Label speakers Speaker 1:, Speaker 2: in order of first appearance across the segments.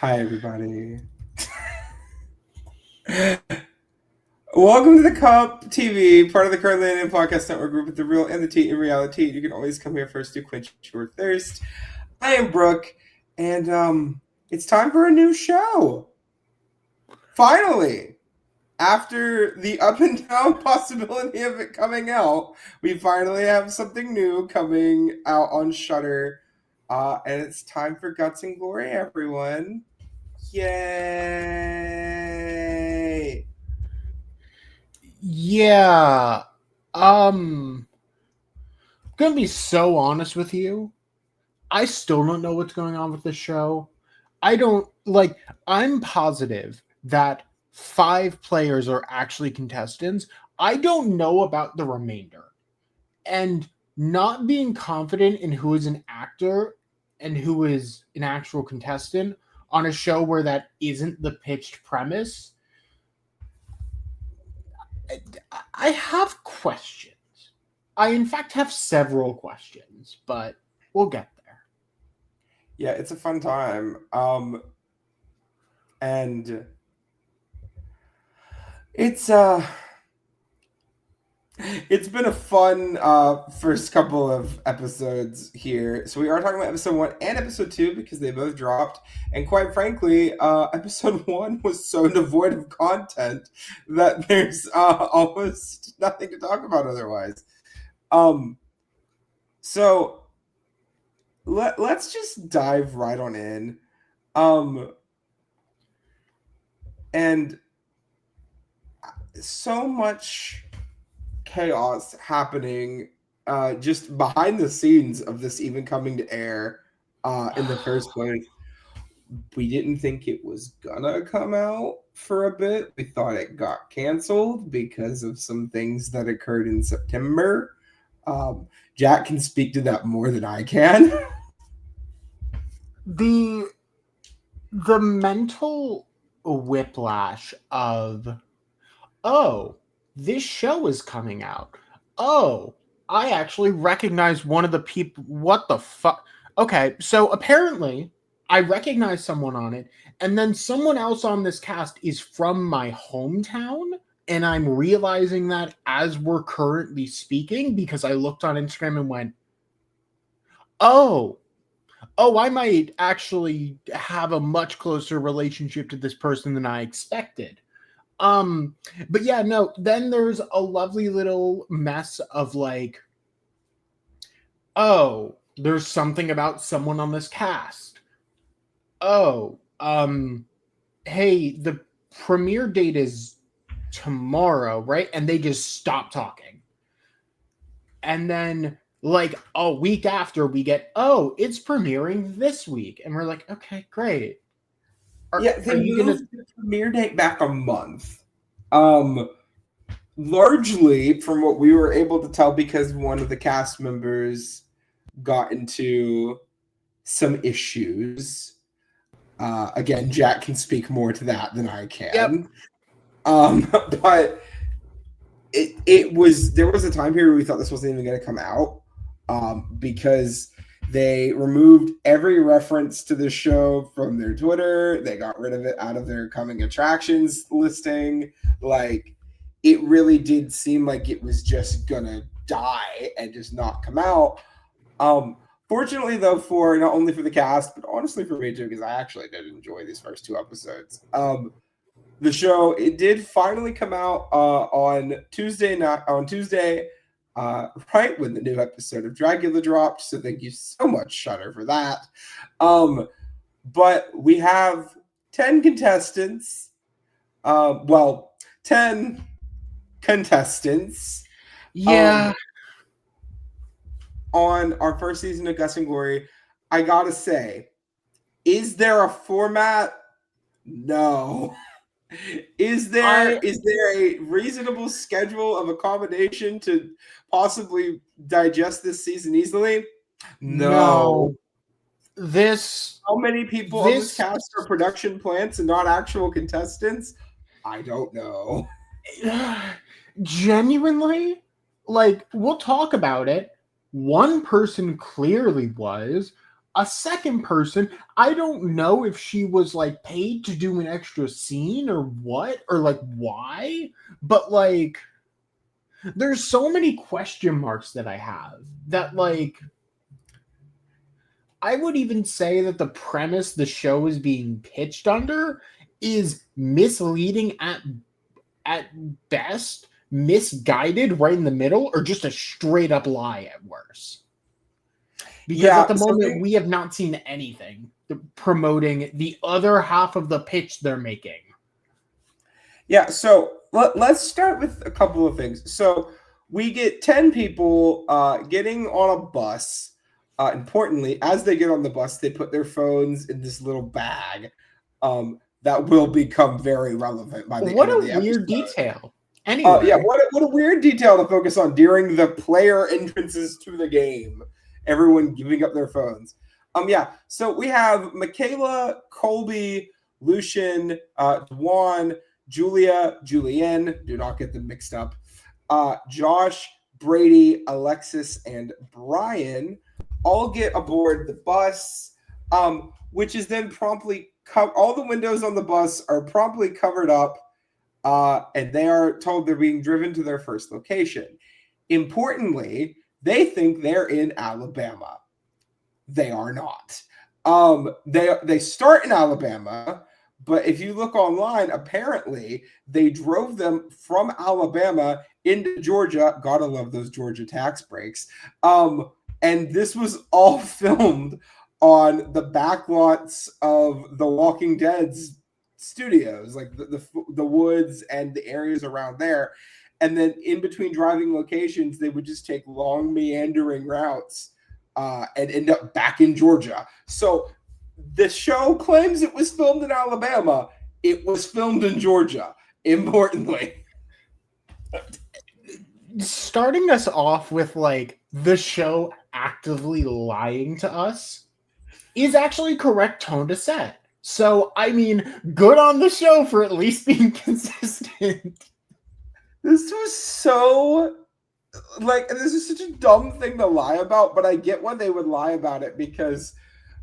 Speaker 1: Hi, everybody. Welcome to the Cup TV, part of the Currently Unnamed Podcast Network group with the real and the tea in reality. You can always come here first to quench your thirst. I am Brooke, and it's time for a new show. Finally, after the up and down possibility of it coming out, we finally have something new coming out on Shudder, and it's time for Guts and Glory, everyone. Yay!
Speaker 2: Yeah. I'm gonna be so honest with you. I still don't know what's going on with the show. I'm positive that 5 players are actually contestants. I don't know about the remainder. And not being confident in who is an actor and who is an actual contestant on a show where that isn't the pitched premise, I have questions. I, in fact, have several questions, but we'll get there.
Speaker 1: Yeah, it's a fun time. And it's been a fun first couple of episodes here. So we are talking about episode 1 and episode 2 because they both dropped. And quite frankly, episode 1 was so devoid of content that there's almost nothing to talk about otherwise. So let's just dive right on in. And so much chaos happening just behind the scenes of this even coming to air in the first place. We didn't think it was gonna come out for a bit. We thought it got canceled because of some things that occurred in September. Jack can speak to that more than I can.
Speaker 2: The mental whiplash of, oh, this show is coming out. Oh, I actually recognize one of the people. What the fuck? Okay, so apparently I recognize someone on it, and then someone else on this cast is from my hometown, and I'm realizing that as we're currently speaking because I looked on Instagram and went, oh, I might actually have a much closer relationship to this person than I expected. But yeah, no, then there's a lovely little mess of like, oh, there's something about someone on this cast. Oh, hey, the premiere date is tomorrow, right? And they just stop talking. And then like a week after we get, oh, it's premiering this week. And we're like, okay, great.
Speaker 1: They moved the premiere date back a month. Largely from what we were able to tell because one of the cast members got into some issues. Again, Jack can speak more to that than I can. Yep. But there was a time period where we thought this wasn't even going to come out because they removed every reference to the show from their Twitter. They got rid of it out of their coming attractions listing. Like, it really did seem like it was just gonna die and just not come out. Fortunately, though, for not only for the cast, but honestly for me too, because I actually did enjoy these first 2 episodes. The show, it did finally come out on Tuesday, right when the new episode of Dracula dropped. So thank you so much, Shudder, for that. But we have 10 contestants. 10 contestants.
Speaker 2: Yeah.
Speaker 1: On our first season of Guts and Glory, I gotta say, is there a format? No. Is there a reasonable schedule of accommodation to possibly digest this season easily? No. How many people on this cast are production plants and not actual contestants? I don't know.
Speaker 2: Genuinely, like, we'll talk about it. One person clearly was. a second person, I don't know if she was like paid to do an extra scene or what, or like why, but like there's so many question marks that I have that like I would even say that the premise the show is being pitched under is misleading at best, misguided right in the middle, or just a straight up lie at worst. Because at the moment, we have not seen anything promoting the other half of the pitch they're making.
Speaker 1: Yeah, so let's start with a couple of things. So we get 10 people getting on a bus. Importantly, as they get on the bus, they put their phones in this little bag that will become very relevant by the end of the episode.
Speaker 2: What a weird detail. Anyway.
Speaker 1: Yeah, what a weird detail to focus on during the player entrances to the game. Everyone giving up their phones. So we have Michaela, Colby, Lucian, Juan, Julia, Julianne, do not get them mixed up, Josh, Brady, Alexis, and Brian all get aboard the bus, which is then promptly all the windows on the bus are promptly covered up, and they are told they're being driven to their first location. Importantly, they think they're in Alabama. They are not. They start in Alabama, but if you look online, apparently they drove them from Alabama into Georgia. Gotta love those Georgia tax breaks. And this was all filmed on the backlots of The Walking Dead's studios, like the woods and the areas around there. And then in between driving locations, they would just take long meandering routes and end up back in Georgia. So the show claims it was filmed in Alabama. It was filmed in Georgia, importantly.
Speaker 2: Starting us off with like the show actively lying to us is actually correct tone to set. So, I mean, good on the show for at least being consistent.
Speaker 1: This was so, this is such a dumb thing to lie about, but I get why they would lie about it, because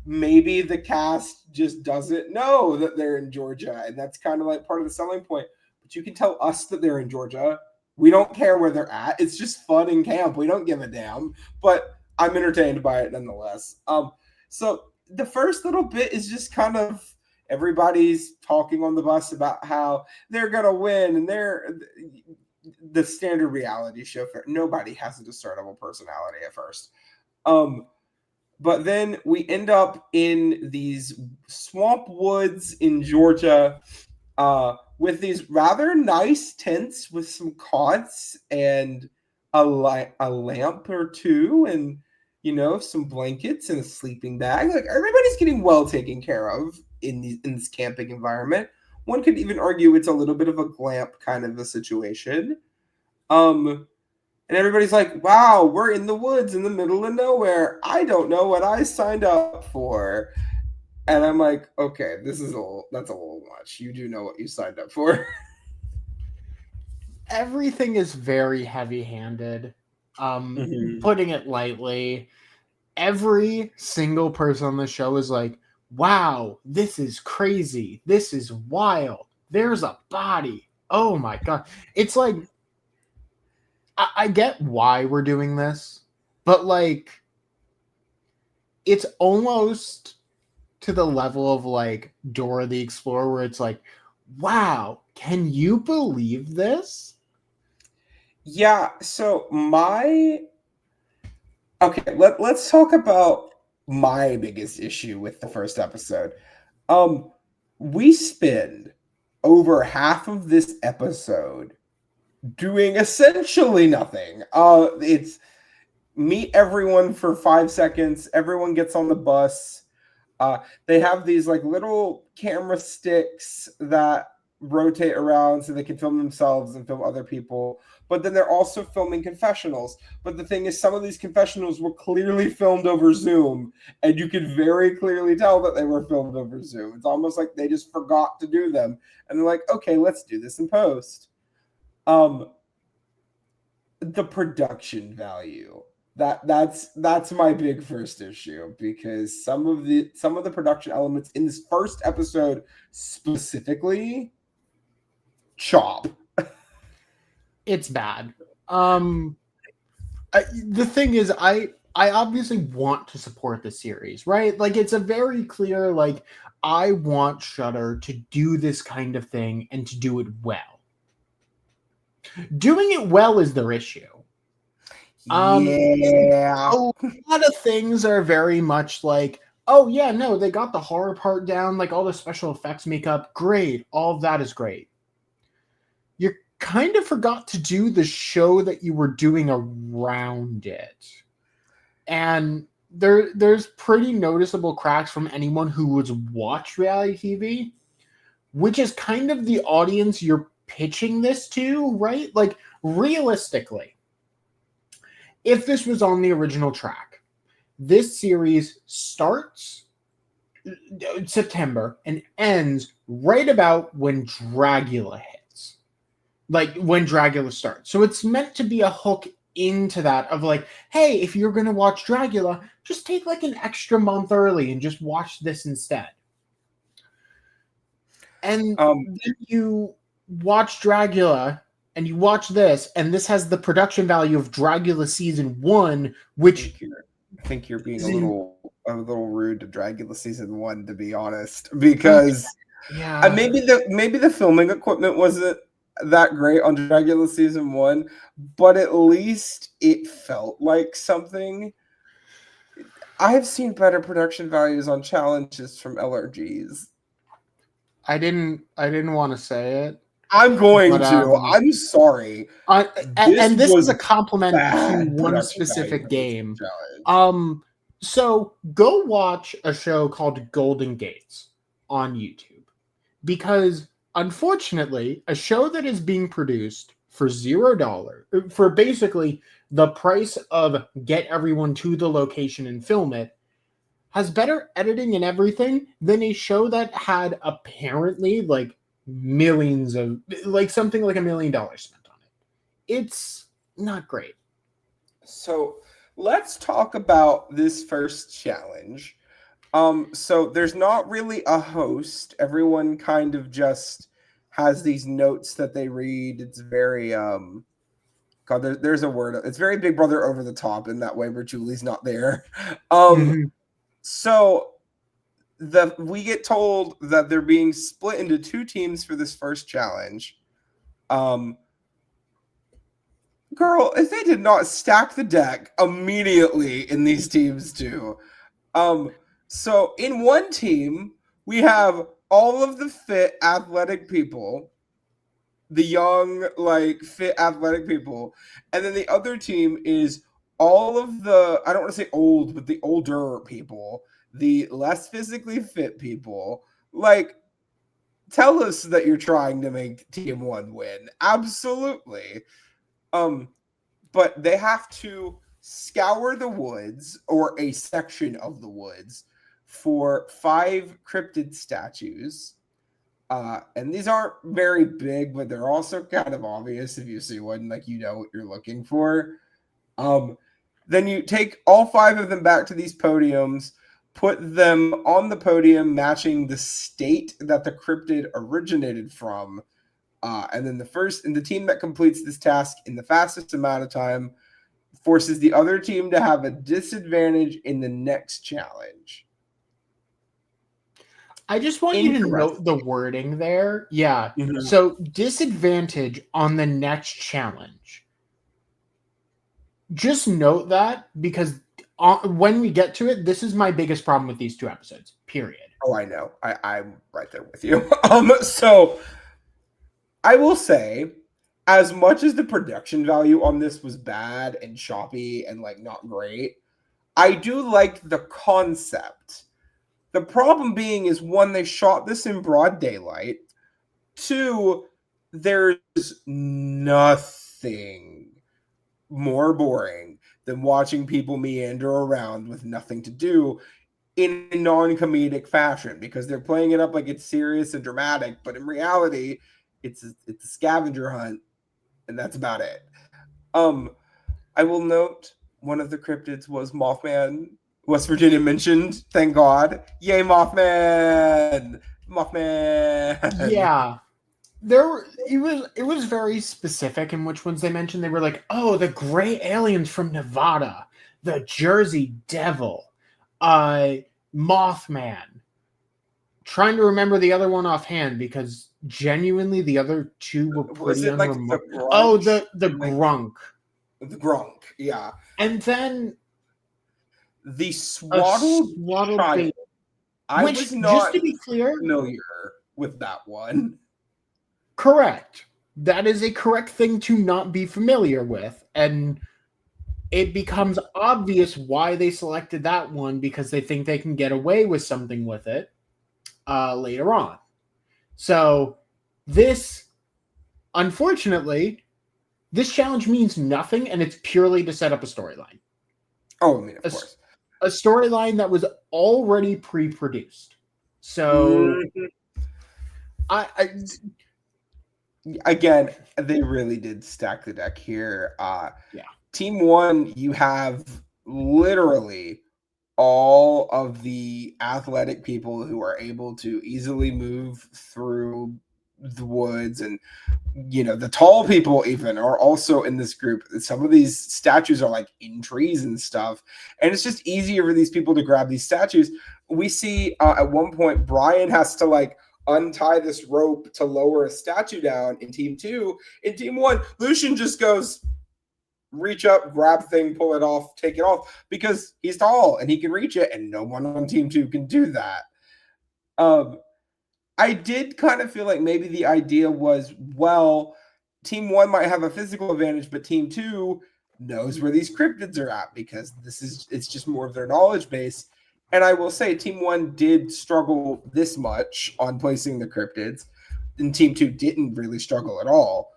Speaker 1: maybe the cast just doesn't know that they're in Georgia, and that's kind of like part of the selling point. But you can tell us that they're in Georgia. We don't care where they're at. It's just fun in camp. We don't give a damn, but I'm entertained by it nonetheless. So the first little bit is just kind of everybody's talking on the bus about how they're going to win, and they're the standard reality show. Nobody has a discernible personality at first. But then we end up in these swamp woods in Georgia with these rather nice tents with some cots and a lamp or two, and some blankets and a sleeping bag. Like, everybody's getting well taken care of in this camping environment. One could even argue it's a little bit of a glamp kind of a situation. And everybody's like, wow, we're in the woods in the middle of nowhere. I don't know what I signed up for. And I'm like, okay, that's a little much. You do know what you signed up for.
Speaker 2: Everything is very heavy-handed. Putting it lightly, every single person on the show is like, wow, this is crazy. This is wild. There's a body. Oh my God. It's like, I get why we're doing this, but like, it's almost to the level of like Dora the Explorer, where it's like, wow, can you believe this?
Speaker 1: Yeah, so let's talk about my biggest issue with the first episode. We spend over half of this episode doing essentially nothing. It's meet everyone for 5 seconds. Everyone gets on the bus. They have these like little camera sticks that rotate around so they can film themselves and film other people. But then they're also filming confessionals. But the thing is, some of these confessionals were clearly filmed over Zoom, and you could very clearly tell that they were filmed over Zoom. It's almost like they just forgot to do them. And they're like, okay, let's do this in post. The production value That's my big first issue, because some of the production elements in this first episode specifically chop.
Speaker 2: It's bad. The thing is, I obviously want to support the series, right? Like, it's a very clear, like, I want Shudder to do this kind of thing and to do it well. Doing it well is their issue.
Speaker 1: Yeah.
Speaker 2: A lot of things are very much like, oh yeah, no, they got the horror part down, like all the special effects makeup, great. All of that is great. You kind of forgot to do the show that you were doing around it. And there's pretty noticeable cracks from anyone who has watched reality TV, which is kind of the audience you're pitching this to, right? Like, realistically, if this was on the original track, this series starts September and ends right about when Dragula hits. Like, when Dragula starts. So it's meant to be a hook into that of like, hey, if you're going to watch Dragula, just take like an extra month early and just watch this instead. And then you watch Dragula and you watch this, and this has the production value of Dragula season 1, which
Speaker 1: I think you're being a little rude to Dragula season 1, to be honest, because maybe the filming equipment wasn't that great on Dragula season 1, but at least it felt like something. I have seen better production values on challenges from LRGs.
Speaker 2: I didn't want to say it.
Speaker 1: I'm going to. I'm sorry.
Speaker 2: And this is a compliment to one specific game. So go watch a show called Golden Gates on YouTube, because unfortunately, a show that is being produced for $0, for basically the price of get everyone to the location and film it, has better editing and everything than a show that had apparently like millions of, like something like $1 million spent on it. It's not great.
Speaker 1: So let's talk about this first challenge. So there's not really a host. Everyone kind of just has these notes that they read. It's very God, there's a word. It's very Big Brother over the top in that way, where Julie's not there. So we get told that they're being split into 2 teams for this first challenge. Girl, if they did not stack the deck immediately in these teams too. So in one team, we have all of the fit athletic people, the young, like, fit athletic people, and then the other team is all of the, I don't want to say old, but the older people, the less physically fit people. Like, tell us that you're trying to make team 1 win. Absolutely. But they have to scour the woods, or a section of the woods, for 5 cryptid statues. And these aren't very big, but they're also kind of obvious if you see one, like, you know what you're looking for. Then you take all 5 of them back to these podiums, put them on the podium matching the state that the cryptid originated from. And then the team that completes this task in the fastest amount of time forces the other team to have a disadvantage in the next challenge.
Speaker 2: I just want you to note the wording there. Yeah. Mm-hmm. So disadvantage on the next challenge. Just note that, because when we get to it, this is my biggest problem with these 2 episodes, period.
Speaker 1: Oh, I know. I'm right there with you. So I will say, as much as the production value on this was bad and choppy and like not great, I do like the concept. The problem being is, 1, they shot this in broad daylight. 2, there's nothing more boring than watching people meander around with nothing to do in a non-comedic fashion, because they're playing it up like it's serious and dramatic, but in reality, it's a scavenger hunt, and that's about it. I will note one of the cryptids was Mothman. West Virginia mentioned. Thank God. Yay, Mothman! Mothman!
Speaker 2: Yeah. It was very specific in which ones they mentioned. They were like, oh, the gray aliens from Nevada, the Jersey Devil, Mothman. Trying to remember the other one offhand because genuinely the other two were
Speaker 1: Was
Speaker 2: pretty
Speaker 1: it like the
Speaker 2: unremarkable. Oh, the
Speaker 1: like,
Speaker 2: grunk.
Speaker 1: The grunk, yeah.
Speaker 2: And then
Speaker 1: the swaddled child.
Speaker 2: baby.
Speaker 1: I
Speaker 2: Which,
Speaker 1: was not
Speaker 2: just to be clear,
Speaker 1: familiar with that one.
Speaker 2: Correct. That is a correct thing to not be familiar with. And it becomes obvious why they selected that one because they think they can get away with something with it later on. So this, unfortunately, this challenge means nothing and it's purely to set up a storyline.
Speaker 1: Oh, I mean, of course.
Speaker 2: A storyline that was already pre-produced. So
Speaker 1: again, they really did stack the deck here.
Speaker 2: Yeah.
Speaker 1: Team 1, you have literally all of the athletic people who are able to easily move through the woods, and the tall people even are also in this group. Some of these statues are like in trees and stuff, and it's just easier for these people to grab these statues. We see at one point Brian has to like untie this rope to lower a statue down in Team 2. In Team 1, Lucian just goes reach up, grab thing, pull it off, take it off, because he's tall and he can reach it, and no one on Team 2 can do that. I did kind of feel like maybe the idea was, well, Team 1 might have a physical advantage, but Team 2 knows where these cryptids are at because it's just more of their knowledge base. And I will say Team 1 did struggle this much on placing the cryptids, and Team 2 didn't really struggle at all.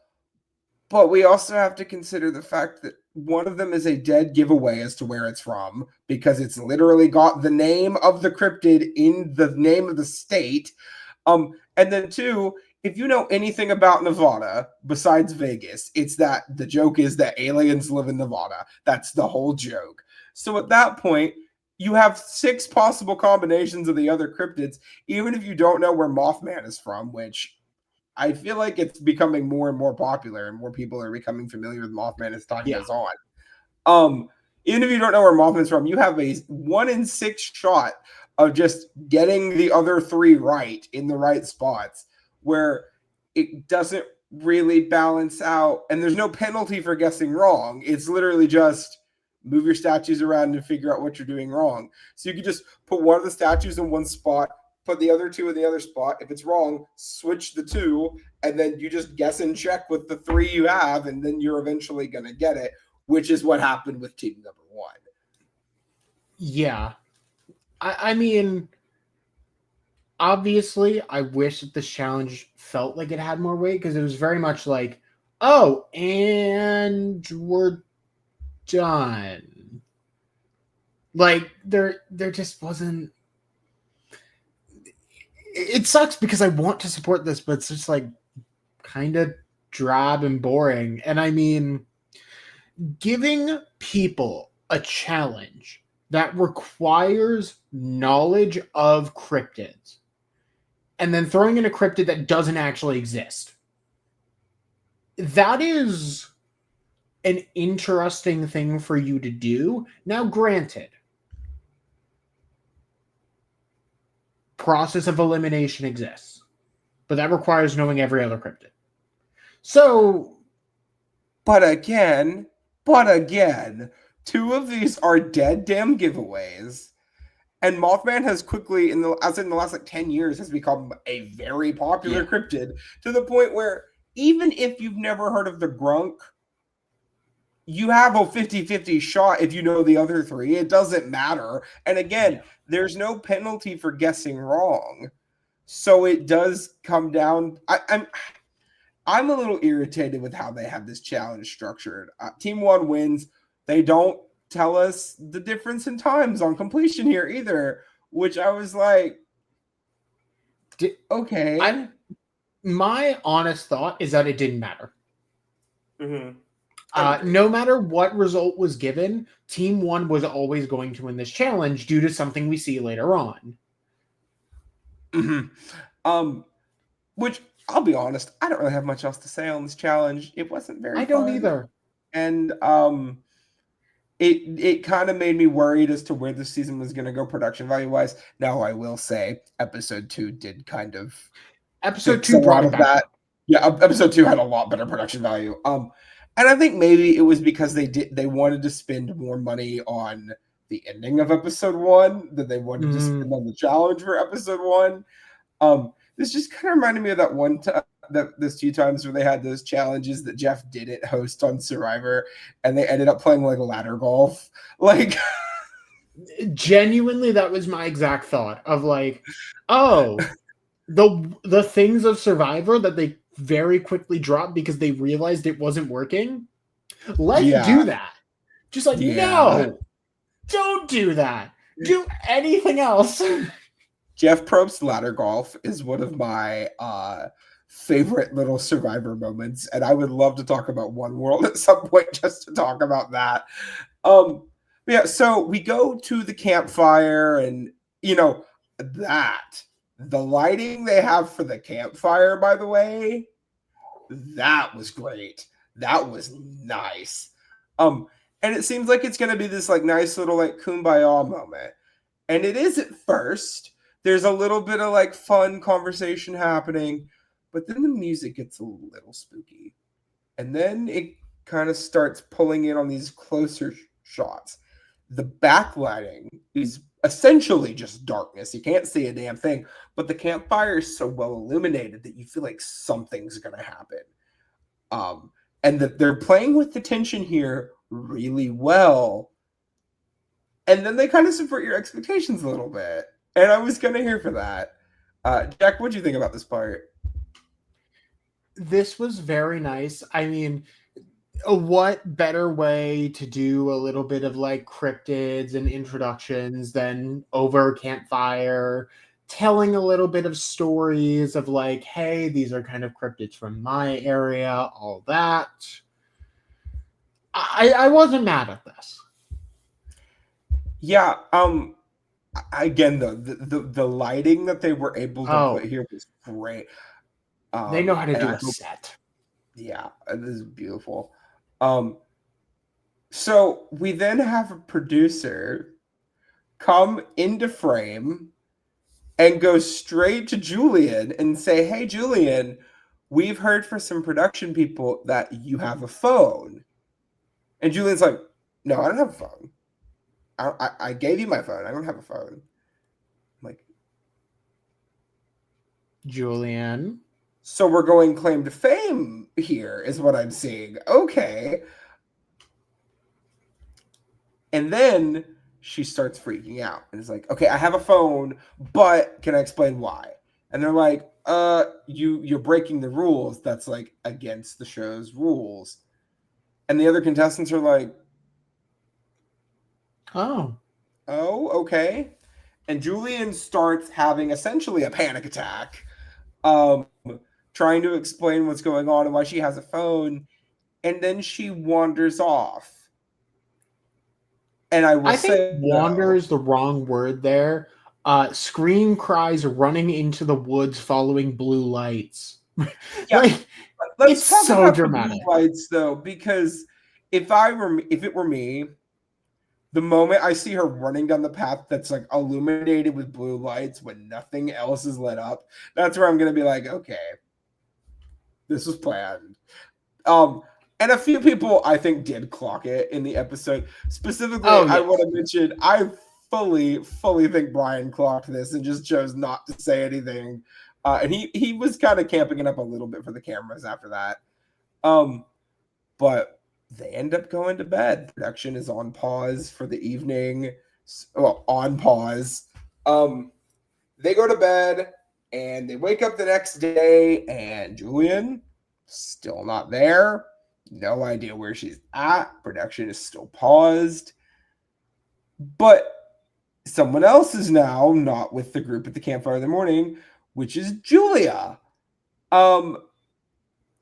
Speaker 1: But we also have to consider the fact that one of them is a dead giveaway as to where it's from, because it's literally got the name of the cryptid in the name of the state. And then 2, if you know anything about Nevada besides Vegas, it's that the joke is that aliens live in Nevada. That's the whole joke. So at that point, you have 6 possible combinations of the other cryptids, even if you don't know where Mothman is from, which I feel like it's becoming more and more popular and more people are becoming familiar with Mothman as time goes on. Even if you don't know where Mothman's from, you have a 1 in 6 shot of just getting the other 3 right in the right spots, where it doesn't really balance out, and there's no penalty for guessing wrong. It's literally just move your statues around and figure out what you're doing wrong. So you could just put one of the statues in one spot, put the other 2 in the other spot. If it's wrong, switch the 2, and then you just guess and check with the 3 you have, and then you're eventually going to get it, which is what happened with team number 1.
Speaker 2: Yeah. I mean, obviously, I wish that this challenge felt like it had more weight, because it was very much like, oh, and we're done. Like, there just wasn't... It sucks because I want to support this, but it's just like kind of drab and boring. And I mean, giving people a challenge that requires knowledge of cryptids and then throwing in a cryptid that doesn't actually exist, that is an interesting thing for you to do. Now, granted, process of elimination exists, but that requires knowing every other cryptid. So,
Speaker 1: but again, 2 of these are dead damn giveaways, and Mothman has quickly, in the last like 10 years, has become a very popular cryptid, to the point where even if you've never heard of the grunk, you have a 50-50 shot if you know the other 3. It doesn't matter. And again, there's no penalty for guessing wrong. So it does come down. I'm a little irritated with how they have this challenge structured. Team 1 wins. They don't tell us the difference in times on completion here either, which I was like, okay.
Speaker 2: My honest thought is that it didn't matter.
Speaker 1: Mm-hmm.
Speaker 2: No matter what result was given, Team 1 was always going to win this challenge due to something we see later on.
Speaker 1: Mm-hmm. Which, I'll be honest, I don't really have much else to say on this challenge. It wasn't very fun.
Speaker 2: I don't either.
Speaker 1: And it kind of made me worried as to where the season was going to go production value wise. Now, I will say episode 2 did kind of
Speaker 2: Episode 2 brought it back
Speaker 1: that. Yeah, episode 2 had a lot better production value. And I think maybe it was because they wanted to spend more money on the ending of episode 1 than they wanted to spend on the challenge for episode 1. This just kind of reminded me of that one time, those 2 times where they had those challenges that Jeff didn't host on Survivor, and they ended up playing like ladder golf. Like,
Speaker 2: genuinely, that was my exact thought of like, oh, the things of Survivor that they very quickly dropped because they realized it wasn't working. Let's do that. Just like, no, don't do that. Do anything else.
Speaker 1: Jeff Probst's ladder golf is one of my favorite little Survivor moments, and I would love to talk about One World at some point just to talk about that. Yeah, so we go to the campfire, and the lighting they have for the campfire, by the way, that was great. That was nice. And it seems like it's going to be this like nice little like kumbaya moment, and it is at first. There's a little bit of like fun conversation happening, but then the music gets a little spooky. And then it kind of starts pulling in on these closer shots. The backlighting is essentially just darkness. You can't see a damn thing, but the campfire is so well illuminated that you feel like something's going to happen. And that they're playing with the tension here really well. And then they kind of subvert your expectations a little bit. And I was kind of here for that. Jack, what do you think about this part?
Speaker 2: This was very nice. I mean, what better way to do a little bit of like cryptids and introductions than over campfire, telling a little bit of stories of like, hey, these are kind of cryptids from my area, all that. I wasn't mad at this.
Speaker 1: Yeah, again, though, the lighting that they were able to put here was great.
Speaker 2: They know how to do a set.
Speaker 1: Yeah, this is beautiful. So we then have a producer come into frame and go straight to Julian and say, hey, Julian, we've heard from some production people that you have a phone. And Julian's like, no, I don't have a phone. I gave you my phone. I don't have a phone. I'm like,
Speaker 2: Julian.
Speaker 1: So we're going claim to fame here is what I'm seeing. Okay. And then she starts freaking out and is like, okay, I have a phone, but can I explain why? And they're like, you're breaking the rules. That's like against the show's rules. And the other contestants are like,
Speaker 2: oh,
Speaker 1: okay. And Julian starts having essentially a panic attack, trying to explain what's going on and why she has a phone. And then she wanders off. And I think
Speaker 2: wander is the wrong word there. Scream cries running into the woods following blue lights.
Speaker 1: Yeah,
Speaker 2: like,
Speaker 1: let's talk
Speaker 2: so
Speaker 1: about
Speaker 2: dramatic.
Speaker 1: The blue lights, though, because if it were me, the moment I see her running down the path that's like illuminated with blue lights when nothing else is lit up, that's where I'm going to be like, okay, this was planned. And a few people, I think, did clock it in the episode. Specifically, I want to mention, I fully think Brian clocked this and just chose not to say anything. And he was kind of camping it up a little bit for the cameras after that. But they end up going to bed. Production is on pause for the evening. Well, on pause. They go to bed, and they wake up the next day, and Julian, still not there. No idea where she's at. Production is still paused. But someone else is now not with the group at the campfire in the morning, which is Julia.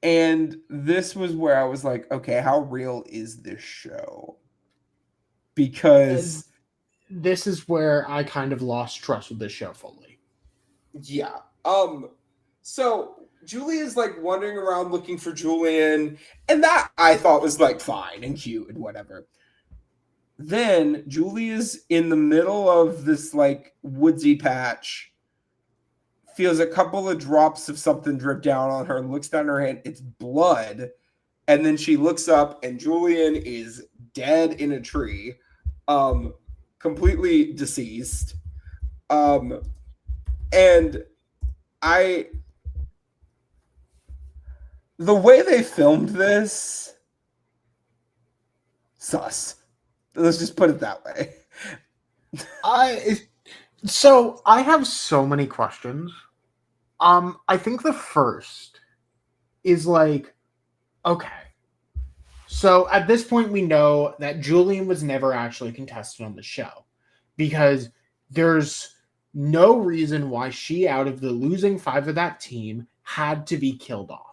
Speaker 1: And this was where I was like, okay, how real is this show? Because
Speaker 2: this is where I kind of lost trust with this show fully.
Speaker 1: Yeah. So Julia's like wandering around looking for Julian, and that I thought was like fine and cute and whatever. Then Julia's in the middle of this like woodsy patch, feels a couple of drops of something drip down on her, looks down her hand, it's blood. And then she looks up and Julian is dead in a tree, completely deceased. And the way they filmed this, sus. Let's just put it that way.
Speaker 2: So I have so many questions. I think the first is like, okay. So at this point, we know that Julian was never actually contested on the show because there's no reason why she, out of the losing 5 of that team, had to be killed off.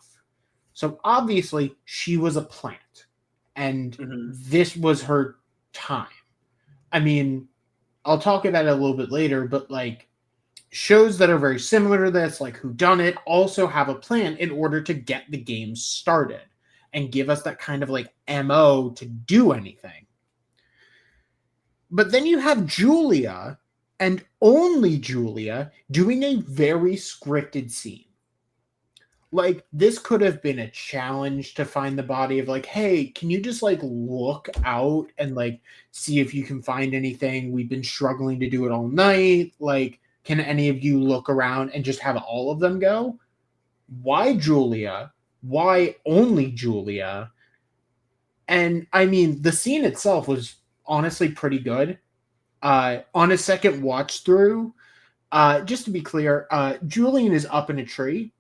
Speaker 2: So obviously, she was a plant, and this was her time. I mean, I'll talk about it a little bit later, but like shows that are very similar to this, like Whodunit, also have a plan in order to get the game started and give us that kind of like MO to do anything. But then you have Julia, and only Julia, doing a very scripted scene. Like, this could have been a challenge to find the body of like, hey, can you just like look out and like see if you can find anything? We've been struggling to do it all night. Like, can any of you look around and just have all of them go? Why Julia? Why only Julia? And I mean, the scene itself was honestly pretty good. On a second watch through, just to be clear, Julian is up in a tree.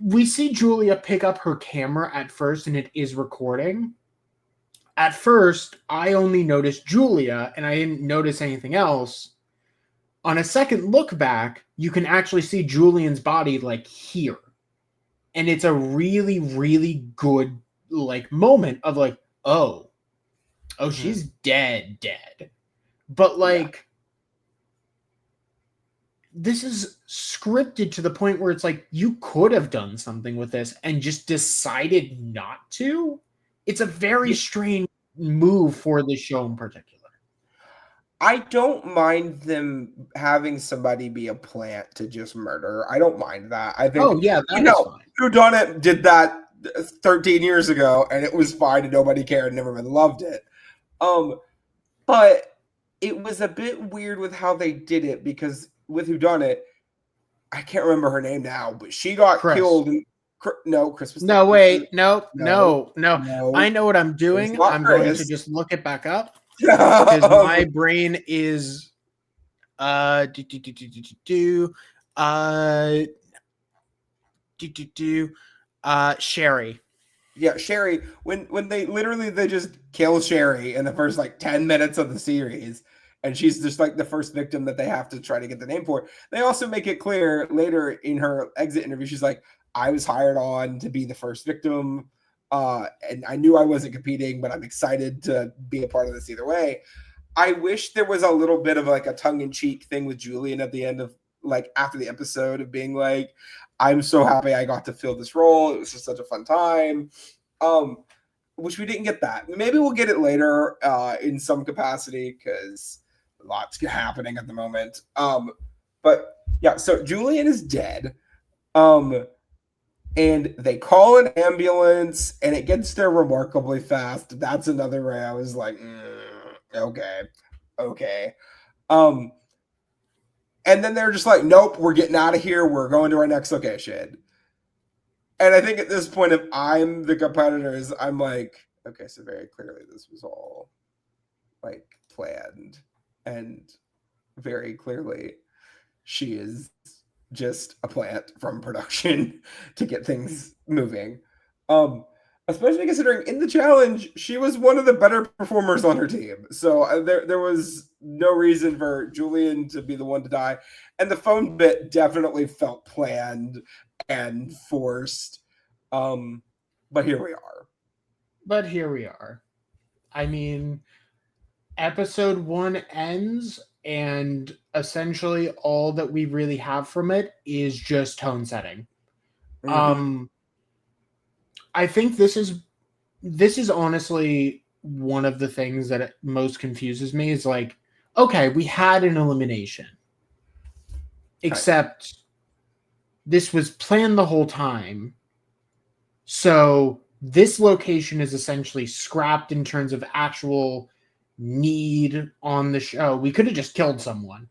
Speaker 2: We see Julia pick up her camera at first, and it is recording. At first, I only noticed Julia, and I didn't notice anything else. On a second look back, you can actually see Julian's body like here. And it's a really, really good like moment of like, oh, she's dead. But like, this is scripted to the point where it's like, you could have done something with this and just decided not to. It's a very strange move for this show in particular.
Speaker 1: I don't mind them having somebody be a plant to just murder. I don't mind that. I think,
Speaker 2: that's fine.
Speaker 1: Whodunit did that 13 years ago, and it was fine, and nobody cared, and everyone loved it. But it was a bit weird with how they did it, because with Whodunit, I can't remember her name now, but she got killed. Christmas.
Speaker 2: No, wait, no. I know what I'm doing. I'm going to just look it back up because my brain is Sherry.
Speaker 1: Yeah, Sherry. When they just kill Sherry in the first like 10 minutes of the series, and she's just like the first victim that they have to try to get the name for. They also make it clear later in her exit interview, she's like, I was hired on to be the first victim, and I knew I wasn't competing, but I'm excited to be a part of this either way. I wish there was a little bit of like a tongue-in-cheek thing with Julian at the end of like after the episode of being like, I'm so happy I got to fill this role. It was just such a fun time. Which we didn't get that. Maybe we'll get it later in some capacity because lots happening at the moment. But yeah, so Julian is dead. And they call an ambulance and it gets there remarkably fast. That's another way I was like, okay. And then they're just like, nope, we're getting out of here. We're going to our next location. And I think at this point, if I'm the competitors, I'm like, okay, so very clearly this was all like planned. And very clearly she is just a plant from production to get things moving. Especially considering in the challenge, she was one of the better performers on her team. So there was no reason for Julian to be the one to die. And the phone bit definitely felt planned and forced. But here we are.
Speaker 2: I mean, episode 1 ends, and essentially all that we really have from it is just tone setting.
Speaker 1: Mm-hmm.
Speaker 2: I think this is honestly one of the things that most confuses me is like, okay, we had an elimination, except this was planned the whole time. So this location is essentially scrapped in terms of actual need on the show. We could have just killed someone.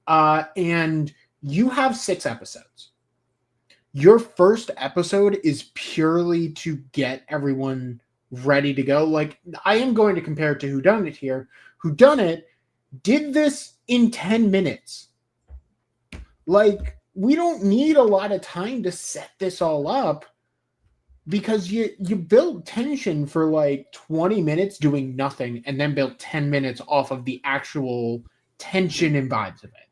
Speaker 2: And you have 6 episodes. Your first episode is purely to get everyone ready to go. Like, I am going to compare it to Whodunit here. Whodunit did this in 10 minutes. Like, we don't need a lot of time to set this all up because you build tension for like 20 minutes doing nothing and then build 10 minutes off of the actual tension and vibes of it.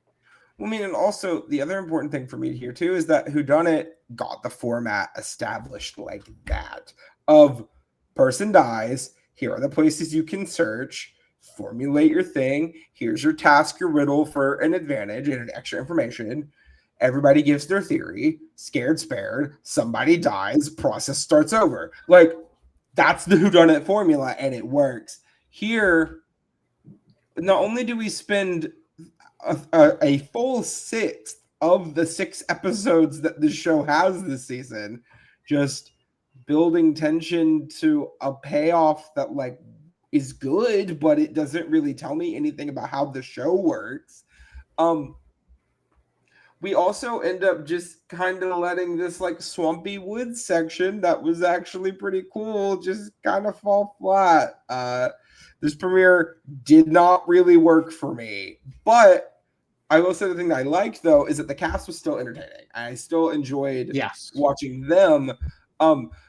Speaker 1: Well, I mean, and also the other important thing for me here too is that Whodunit got the format established like that. Of person dies, here are the places you can search, formulate your thing, here's your task, your riddle for an advantage and an extra information. Everybody gives their theory, scared, spared, somebody dies, process starts over. Like, that's the Whodunit formula, and it works. Here, not only do we spend a full 6 of the 6 episodes that the show has this season just building tension to a payoff that like is good, but it doesn't really tell me anything about how the show works. We also end up just kind of letting this like swampy woods section that was actually pretty cool just kind of fall flat. This premiere did not really work for me, but I will say the thing that I liked though is that the cast was still entertaining. I still enjoyed watching them.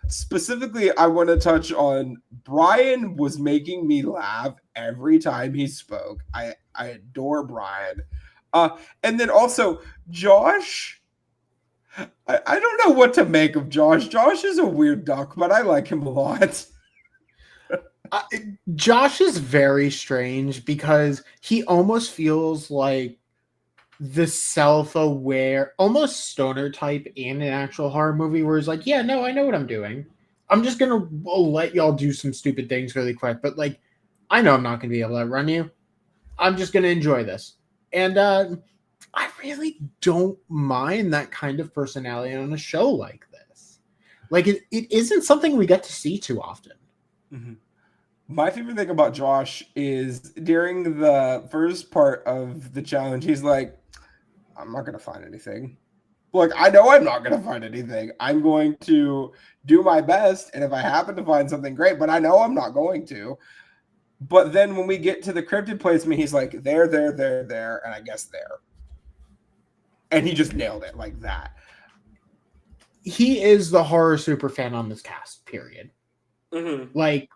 Speaker 1: Specifically, I want to touch on Brian was making me laugh every time he spoke. I adore Brian. And then also Josh. I don't know what to make of Josh. Josh is a weird duck, but I like him a lot.
Speaker 2: Josh is very strange because he almost feels like the self-aware, almost stoner type in an actual horror movie where he's like, yeah, no, I know what I'm doing. I'm just going to let y'all do some stupid things really quick. But like, I know I'm not going to be able to run you. I'm just going to enjoy this. And I really don't mind that kind of personality on a show like this. Like, it isn't something we get to see too often.
Speaker 1: Mm-hmm. My favorite thing about Josh is during the first part of the challenge, he's like, I'm not going to find anything. Like, I know I'm not going to find anything. I'm going to do my best. And if I happen to find something, great, but I know I'm not going to. But then when we get to the cryptid placement, he's like, there, and I guess there. And he just nailed it like that.
Speaker 2: He is the horror super fan on this cast, period.
Speaker 1: Mm-hmm.
Speaker 2: Like,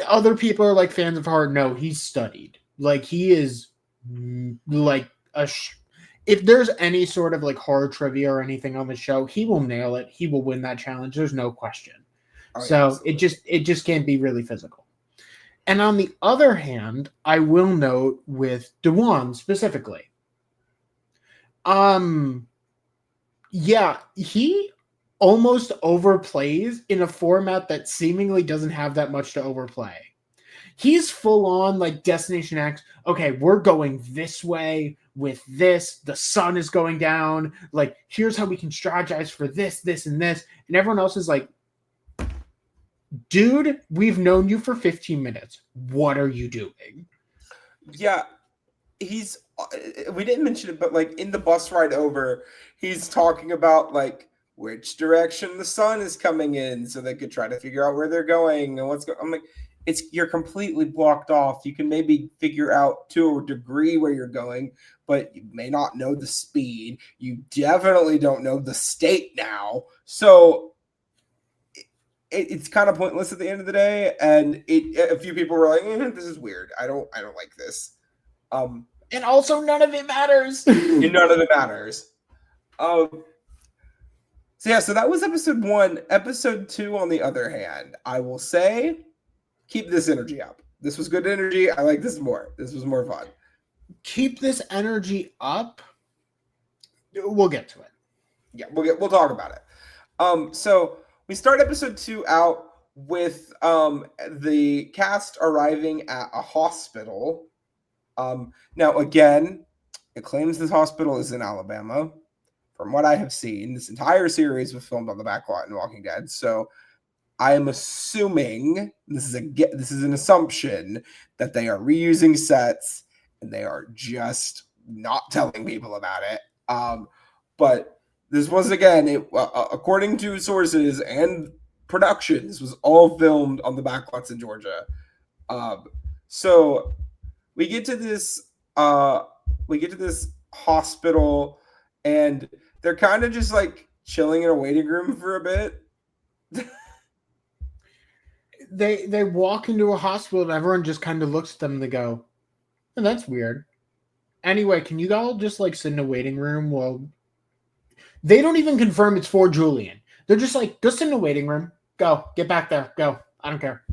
Speaker 2: other people are like fans of horror. No, he's studied. Like, he is like if there's any sort of like horror trivia or anything on the show, he will nail it. He will win that challenge. There's no question. So it just can't be really physical. And on the other hand, I will note with Dewan specifically. Yeah, he almost overplays in a format that seemingly doesn't have that much to overplay. He's full on like Destination X. Okay, we're going this way with this. The sun is going down. Like, here's how we can strategize for this, this, and this. And everyone else is like, dude, we've known you for 15 minutes. What are you doing?
Speaker 1: Yeah, we didn't mention it, but like in the bus ride over, he's talking about like which direction the sun is coming in so they could try to figure out where they're going and what's going on. I'm like, you're completely blocked off. You can maybe figure out to a degree where you're going, but you may not know the speed. You definitely don't know the state now. So it's kind of pointless at the end of the day. And a few people were like, this is weird. I don't like this.
Speaker 2: And also none of it matters.
Speaker 1: And none of it matters. So that was episode 1. Episode 2, on the other hand, I will say, keep this energy up. This was good energy. I like this more. This was more fun.
Speaker 2: Keep this energy up. We'll get to it.
Speaker 1: Yeah, we'll talk about it. So we start episode 2 out with the cast arriving at a hospital. Now again, it claims this hospital is in Alabama. From what I have seen, this entire series was filmed on the backlot in Walking Dead. So I am assuming this is an assumption that they are reusing sets and they are just not telling people about it. But this was, again, according to sources and production, this was all filmed on the backlots in Georgia. So we get to this hospital, and they're kind of just like chilling in a waiting room for a bit.
Speaker 2: They walk into a hospital and everyone just kind of looks at them and they go, oh, that's weird. Anyway, can you all just like sit in a waiting room? Well, they don't even confirm it's for Julian. They're just like, go sit in a waiting room. Go. Get back there. Go. I don't care.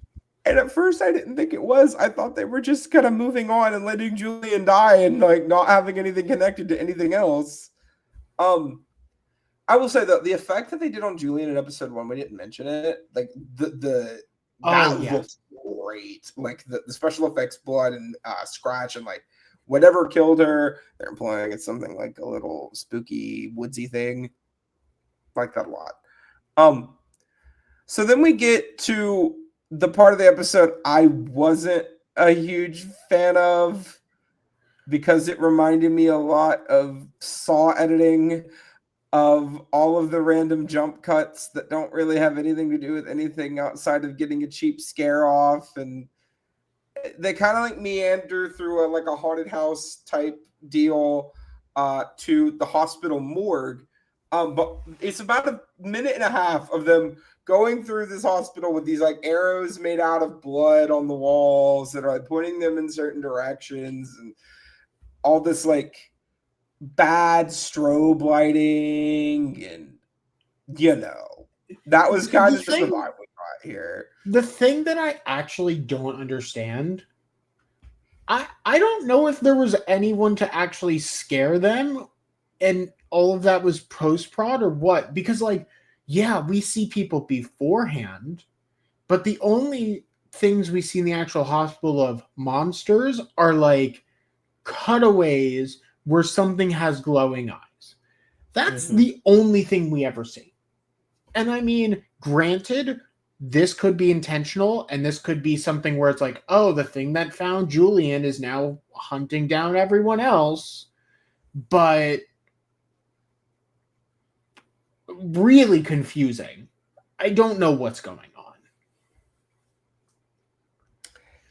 Speaker 1: And at first I didn't think it was. I thought they were just kind of moving on and letting Julian die and like not having anything connected to anything else. I will say that the effect that they did on Julian in episode 1, we didn't mention it. Like that looks great. Like the special effects, blood and scratch and like whatever killed her, they're implying it's something like a little spooky, woodsy thing. Like that a lot. So then we get to the part of the episode I wasn't a huge fan of because it reminded me a lot of Saw editing, of all of the random jump cuts that don't really have anything to do with anything outside of getting a cheap scare off, and they kind of like meander through a haunted house type deal to the hospital morgue. But it's about a minute and a half of them going through this hospital with these like arrows made out of blood on the walls that are like pointing them in certain directions, and all this like bad strobe lighting, and that was kind of just the vibe we got here.
Speaker 2: The thing that I actually don't understand, I don't know if there was anyone to actually scare them and all of that was post-prod or what, because like, yeah, we see people beforehand, but the only things we see in the actual hospital of monsters are like cutaways where something has glowing eyes. That's the only thing we ever see. And I mean, granted, this could be intentional, and this could be something where it's like, oh, the thing that found Julian is now hunting down everyone else, but really confusing. I don't know what's going on.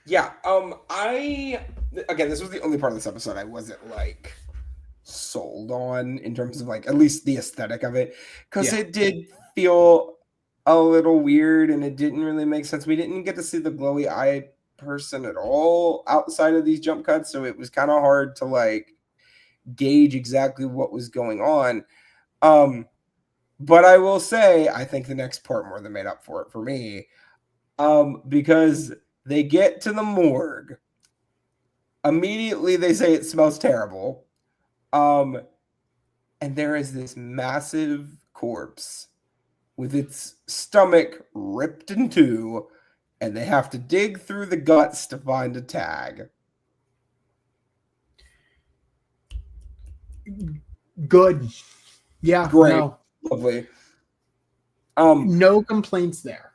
Speaker 1: Yeah, again, this was the only part of this episode I wasn't like sold on in terms of like at least the aesthetic of it, because it did feel a little weird and it didn't really make sense. We didn't get to see the glowy eye person at all outside of these jump cuts, so it was kind of hard to like gauge exactly what was going on. But I will say I think the next part more than made up for it for me, because they get to the morgue. Immediately they say it smells terrible. And there is this massive corpse with its stomach ripped in two, and they have to dig through the guts to find a tag.
Speaker 2: Good. Yeah.
Speaker 1: Great.
Speaker 2: No.
Speaker 1: Lovely.
Speaker 2: No complaints there.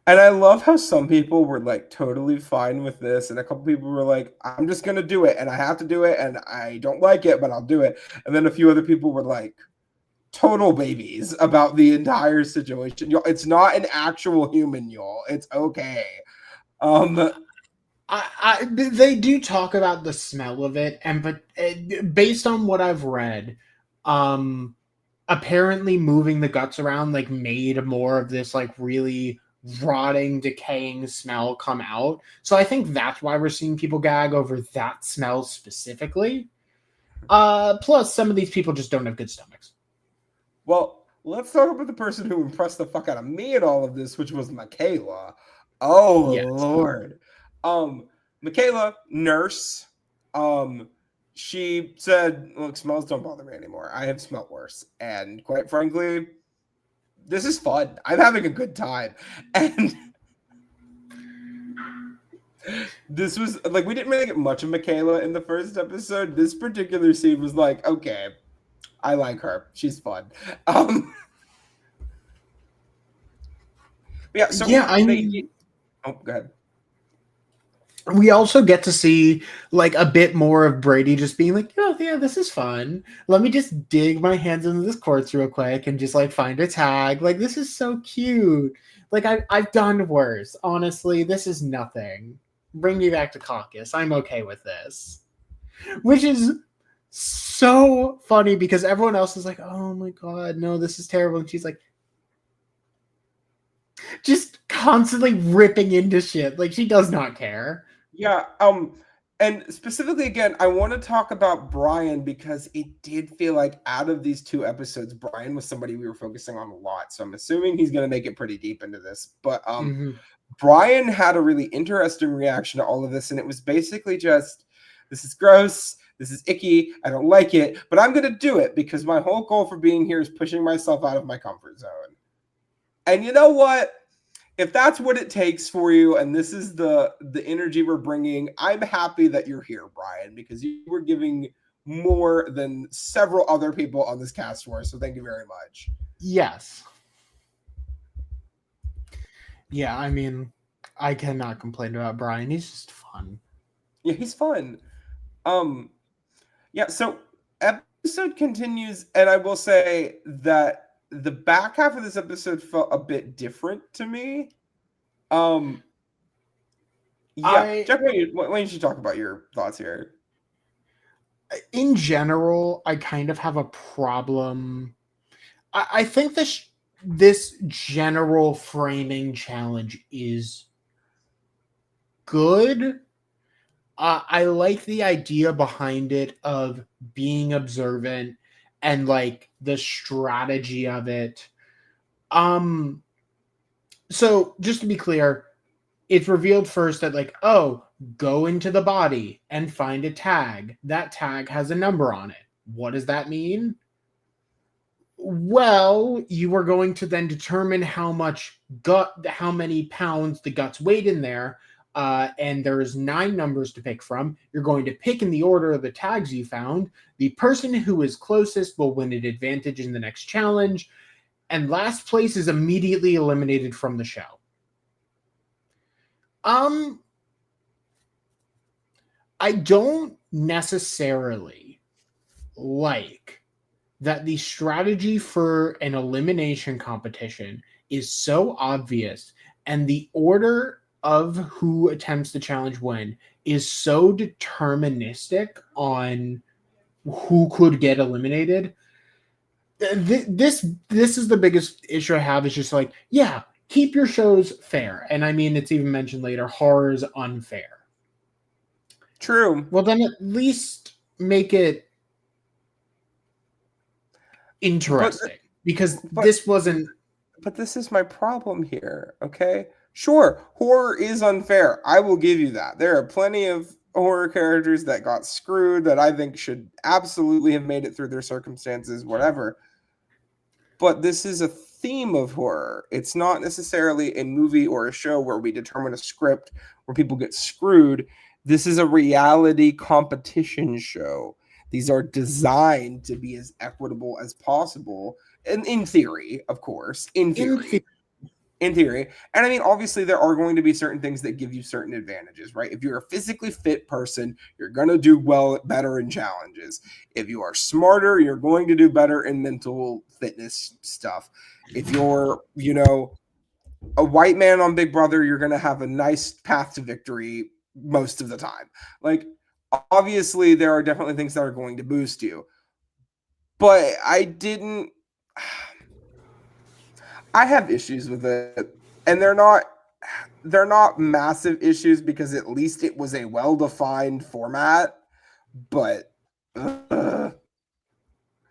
Speaker 1: And I love how some people were like totally fine with this, and a couple people were like, I'm just gonna do it, and I have to do it, and I don't like it, but I'll do it. And then a few other people were like total babies about the entire situation. Y'all, it's not an actual human, y'all. It's okay.
Speaker 2: They do talk about the smell of it, but based on what I've read, apparently moving the guts around like made more of this like really rotting, decaying smell come out. So I think that's why we're seeing people gag over that smell specifically. Plus, some of these people just don't have good stomachs.
Speaker 1: Well, let's talk about the person who impressed the fuck out of me in all of this, which was Michaela. Oh
Speaker 2: Yes.
Speaker 1: Lord. Michaela, nurse. She said, look, smells don't bother me anymore. I have smelled worse. And quite frankly, this is fun. I'm having a good time. And this was like, we didn't really get much of Michaela in the first episode. This particular scene was like, okay, I like her. She's fun. Yeah, so
Speaker 2: yeah, I mean,
Speaker 1: oh, go ahead.
Speaker 2: We also get to see like a bit more of Brady just being like, oh yeah, this is fun. Let me just dig my hands into this quartz real quick and just like find a tag. Like this is so cute. Like I've done worse. Honestly, this is nothing. Bring me back to caucus. I'm okay with this. Which is so funny because everyone else is like, oh my god, no, this is terrible. And she's like, just constantly ripping into shit. Like she does not care.
Speaker 1: Yeah, and specifically again, I want to talk about Brian because it did feel like out of these two episodes, Brian was somebody we were focusing on a lot. So I'm assuming he's gonna make it pretty deep into this. But Brian had a really interesting reaction to all of this, and it was basically just, this is gross, this is icky, I don't like it, but I'm gonna do it because my whole goal for being here is pushing myself out of my comfort zone. And you know what? If that's what it takes for you, and this is the energy we're bringing, I'm happy that you're here, Brian, because you were giving more than several other people on this cast were. So thank you very much.
Speaker 2: Yes. Yeah, I mean, I cannot complain about Brian. He's just fun.
Speaker 1: Yeah, he's fun. Yeah, so episode continues, and I will say that the back half of this episode felt a bit different to me. Jack, why don't you talk about your thoughts here?
Speaker 2: In general, I kind of have a problem. I think this general framing challenge is good. I like the idea behind it of being observant and like the strategy of it. So just to be clear, it's revealed first that like, oh, go into the body and find a tag. That tag has a number on it. What does that mean? Well, you are going to then determine how many pounds the guts weighed in there. And there's 9 numbers to pick from. You're going to pick in the order of the tags you found. The person who is closest will win an advantage in the next challenge. And last place is immediately eliminated from the show. I don't necessarily like that the strategy for an elimination competition is so obvious and the order of who attempts the challenge win is so deterministic on who could get eliminated. This is the biggest issue I have, is just like, yeah, keep your shows fair. And I mean, it's even mentioned later, horror is unfair.
Speaker 1: True.
Speaker 2: Well, then at least make it interesting, because this wasn't.
Speaker 1: But this is my problem here, okay? Sure, horror is unfair. I will give you that. There are plenty of horror characters that got screwed that I think should absolutely have made it through their circumstances, whatever. But this is a theme of horror. It's not necessarily a movie or a show where we determine a script where people get screwed. This is a reality competition show. These are designed to be as equitable as possible. And in theory, of course. In theory. And I mean, obviously, there are going to be certain things that give you certain advantages, right? If you're a physically fit person, you're going to do better in challenges. If you are smarter, you're going to do better in mental fitness stuff. If you're, a white man on Big Brother, you're going to have a nice path to victory most of the time. Like, obviously, there are definitely things that are going to boost you. But I have issues with it, and they're not massive issues because at least it was a well-defined format. But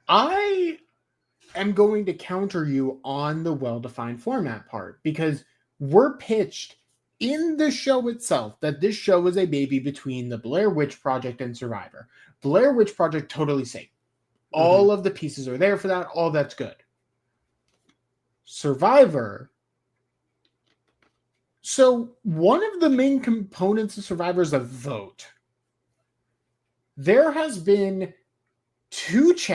Speaker 2: I am going to counter you on the well-defined format part, because we're pitched in the show itself that this show is a baby between the Blair Witch Project and Survivor. Blair Witch Project, totally safe. All of the pieces are there for that. All that's good. Survivor. So one of the main components of Survivor is a vote. There has been there's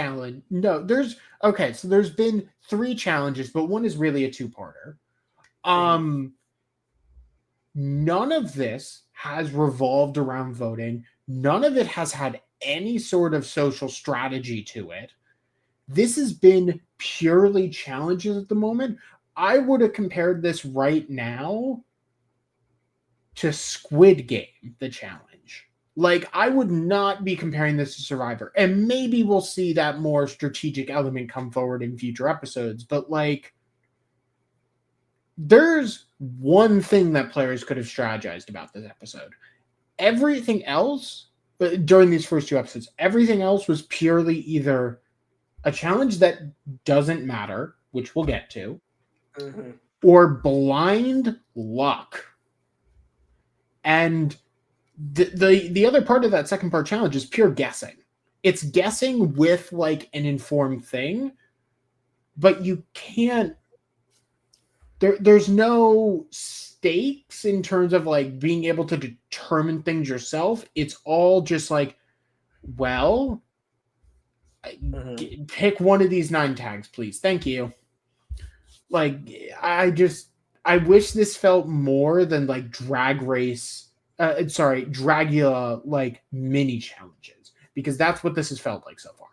Speaker 2: been 3 challenges, but one is really a 2-parter. None of this has revolved around voting. None of it has had any sort of social strategy to it. This has been purely challenges at the moment. I would have compared this right now to Squid Game, the challenge. Like, I would not be comparing this to Survivor. And maybe we'll see that more strategic element come forward in future episodes. But, like, there's one thing that players could have strategized about this episode. Everything else, during these first 2 episodes, everything else was purely either a challenge that doesn't matter, which we'll get to, or blind luck. And the other part of that second part challenge is pure guessing. It's guessing with like an informed thing, but you can't. There's no stakes in terms of like being able to determine things yourself. It's all just like, well, pick one of these 9 tags, please. Thank you. Like, I wish this felt more than like Dragula like mini challenges, because that's what this has felt like so far.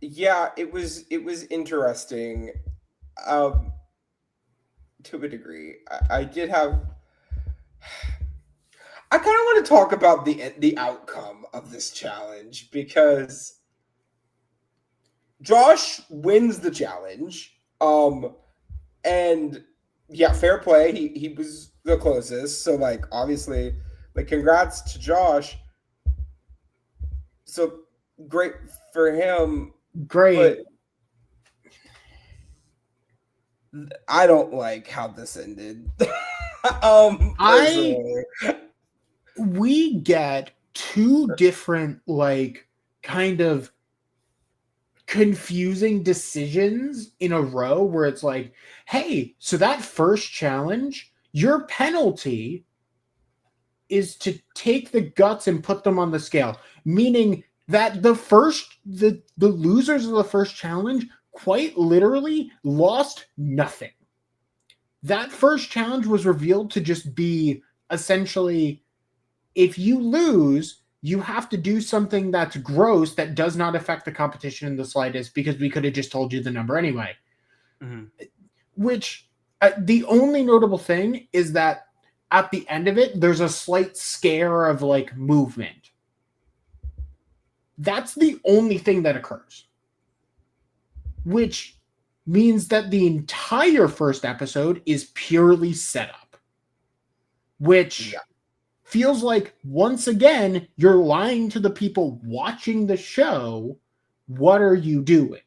Speaker 1: Yeah, it was interesting. To a degree, I did have. I kind of want to talk about the outcome of this challenge, because Josh wins the challenge. And yeah, fair play. He was the closest. So like, obviously, like, congrats to Josh. So great for him.
Speaker 2: Great.
Speaker 1: But I don't like how this ended.
Speaker 2: We get 2 different like kind of confusing decisions in a row where it's like, hey, so that first challenge, your penalty is to take the guts and put them on the scale, meaning that the losers of the first challenge quite literally lost nothing. That first challenge was revealed to just be essentially, if you lose, you have to do something that's gross that does not affect the competition in the slightest, because we could have just told you the number anyway. Which the only notable thing is that at the end of it, there's a slight scare of like movement. That's the only thing that occurs, which means that the entire first episode is purely set up, which feels like, once again, you're lying to the people watching the show. What are you doing?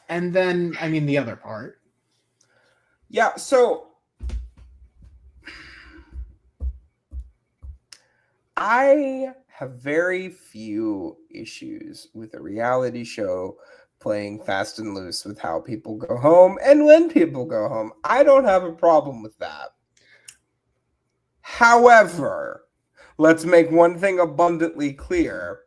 Speaker 2: And then, I mean, the other part.
Speaker 1: Yeah, so I have very few issues with a reality show playing fast and loose with how people go home and when people go home. I don't have a problem with that. However, let's make one thing abundantly clear.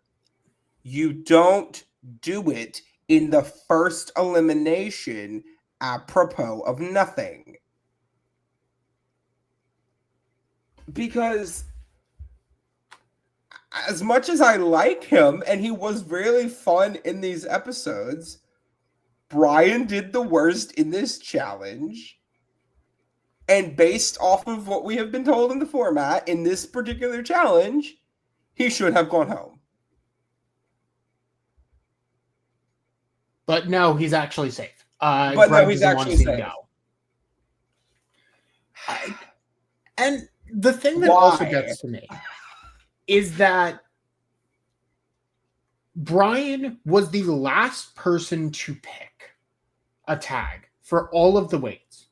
Speaker 1: You don't do it in the first elimination apropos of nothing. Because as much as I like him, and he was really fun in these episodes, Brian did the worst in this challenge. And based off of what we have been told in the format, in this particular challenge, he should have gone home.
Speaker 2: But no, he's actually safe.
Speaker 1: He's actually safe.
Speaker 2: And the thing that also gets to me is that Brian was the last person to pick a tag for all of the weights.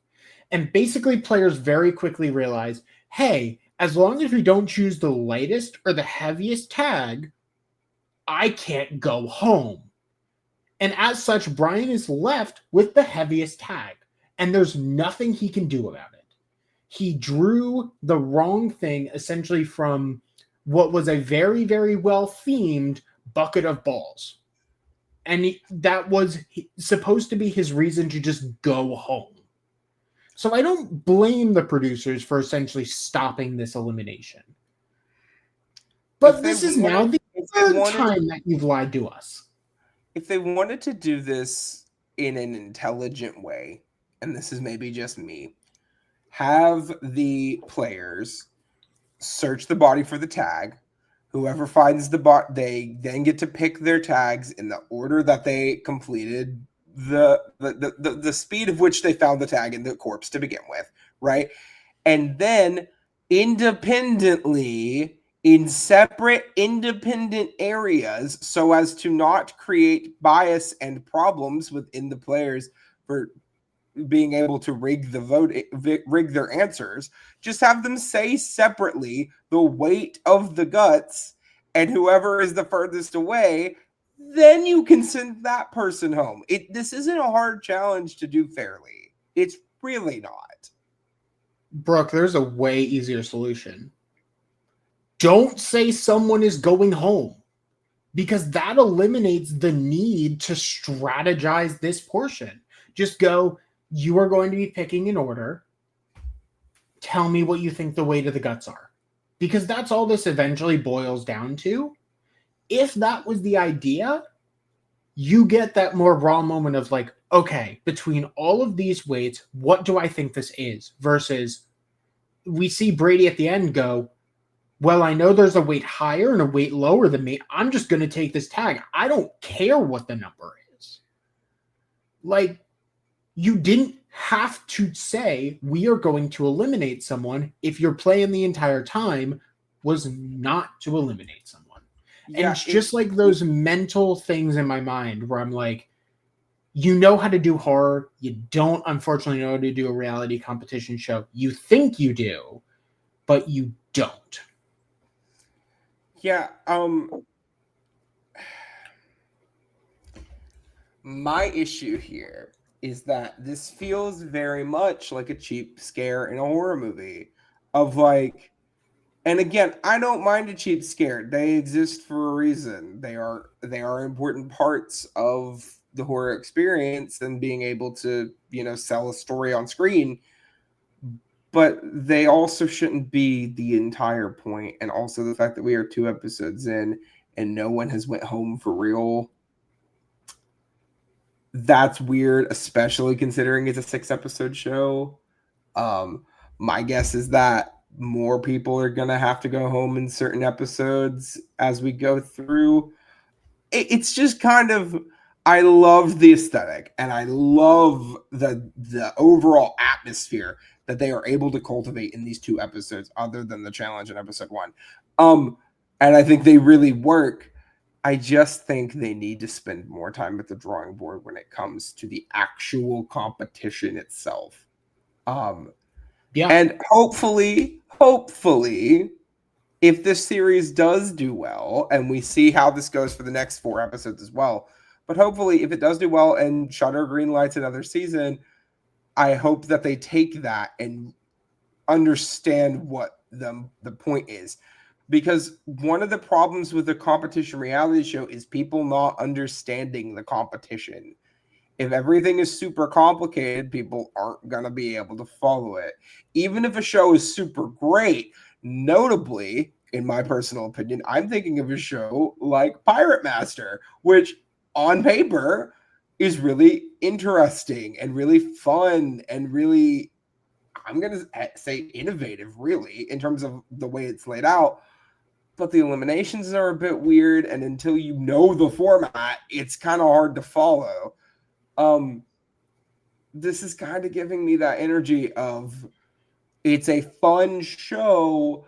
Speaker 2: And basically, players very quickly realize, hey, as long as we don't choose the lightest or the heaviest tag, I can't go home. And as such, Brian is left with the heaviest tag, and there's nothing he can do about it. He drew the wrong thing essentially from what was a very, very well themed bucket of balls. And that was supposed to be his reason to just go home. So I don't blame the producers for essentially stopping this elimination. But this is now the third time that you've lied to us.
Speaker 1: If they wanted to do this in an intelligent way, and this is maybe just me, have the players search the body for the tag. Whoever finds the bot, they then get to pick their tags in the order that they completed the speed of which they found the tag in the corpse to begin with, right? And then independently in separate independent areas so as to not create bias and problems within the players for being able to rig the vote, rig their answers. Just have them say separately the weight of the guts, and whoever is the furthest away, then you can send that person home. This isn't a hard challenge to do fairly. It's really not.
Speaker 2: Brooke, there's a way easier solution. Don't say someone is going home, because that eliminates the need to strategize this portion. Just go, you are going to be picking an order. Tell me what you think the weight of the guts are. Because that's all this eventually boils down to. If that was the idea, you get that more raw moment of like, okay, between all of these weights, what do I think this is? Versus we see Brady at the end go, well, I know there's a weight higher and a weight lower than me. I'm just going to take this tag. I don't care what the number is. Like, you didn't have to say we are going to eliminate someone if your plan the entire time was not to eliminate someone. Yeah, and it's just like those mental things in my mind where I'm like, you know how to do horror. You don't, unfortunately, know how to do a reality competition show. You think you do, but you don't.
Speaker 1: Yeah. My issue here is that this feels very much like a cheap scare in a horror movie of like, and again, I don't mind a cheap scare. They exist for a reason. They are important parts of the horror experience and being able to, sell a story on screen. But they also shouldn't be the entire point. And also the fact that we are 2 episodes in and no one has went home for real. That's weird, especially considering it's a 6-episode show. My guess is that more people are going to have to go home in certain episodes as we go through. It's just kind of, I love the aesthetic and I love the overall atmosphere that they are able to cultivate in these 2 episodes, other than the challenge in episode 1. And I think they really work. I just think they need to spend more time at the drawing board when it comes to the actual competition itself. And hopefully, if this series does do well, and we see how this goes for the next 4 episodes as well, but hopefully if it does do well and Shudder greenlights another season, I hope that they take that and understand what the point is. Because one of the problems with the competition reality show is people not understanding the competition. If everything is super complicated, people aren't going to be able to follow it. Even if a show is super great, notably, in my personal opinion, I'm thinking of a show like Pirate Master, which on paper is really interesting and really fun and really, I'm going to say innovative, really, in terms of the way it's laid out. But the eliminations are a bit weird, and until you know the format, it's kind of hard to follow. This is kind of giving me that energy of it's a fun show,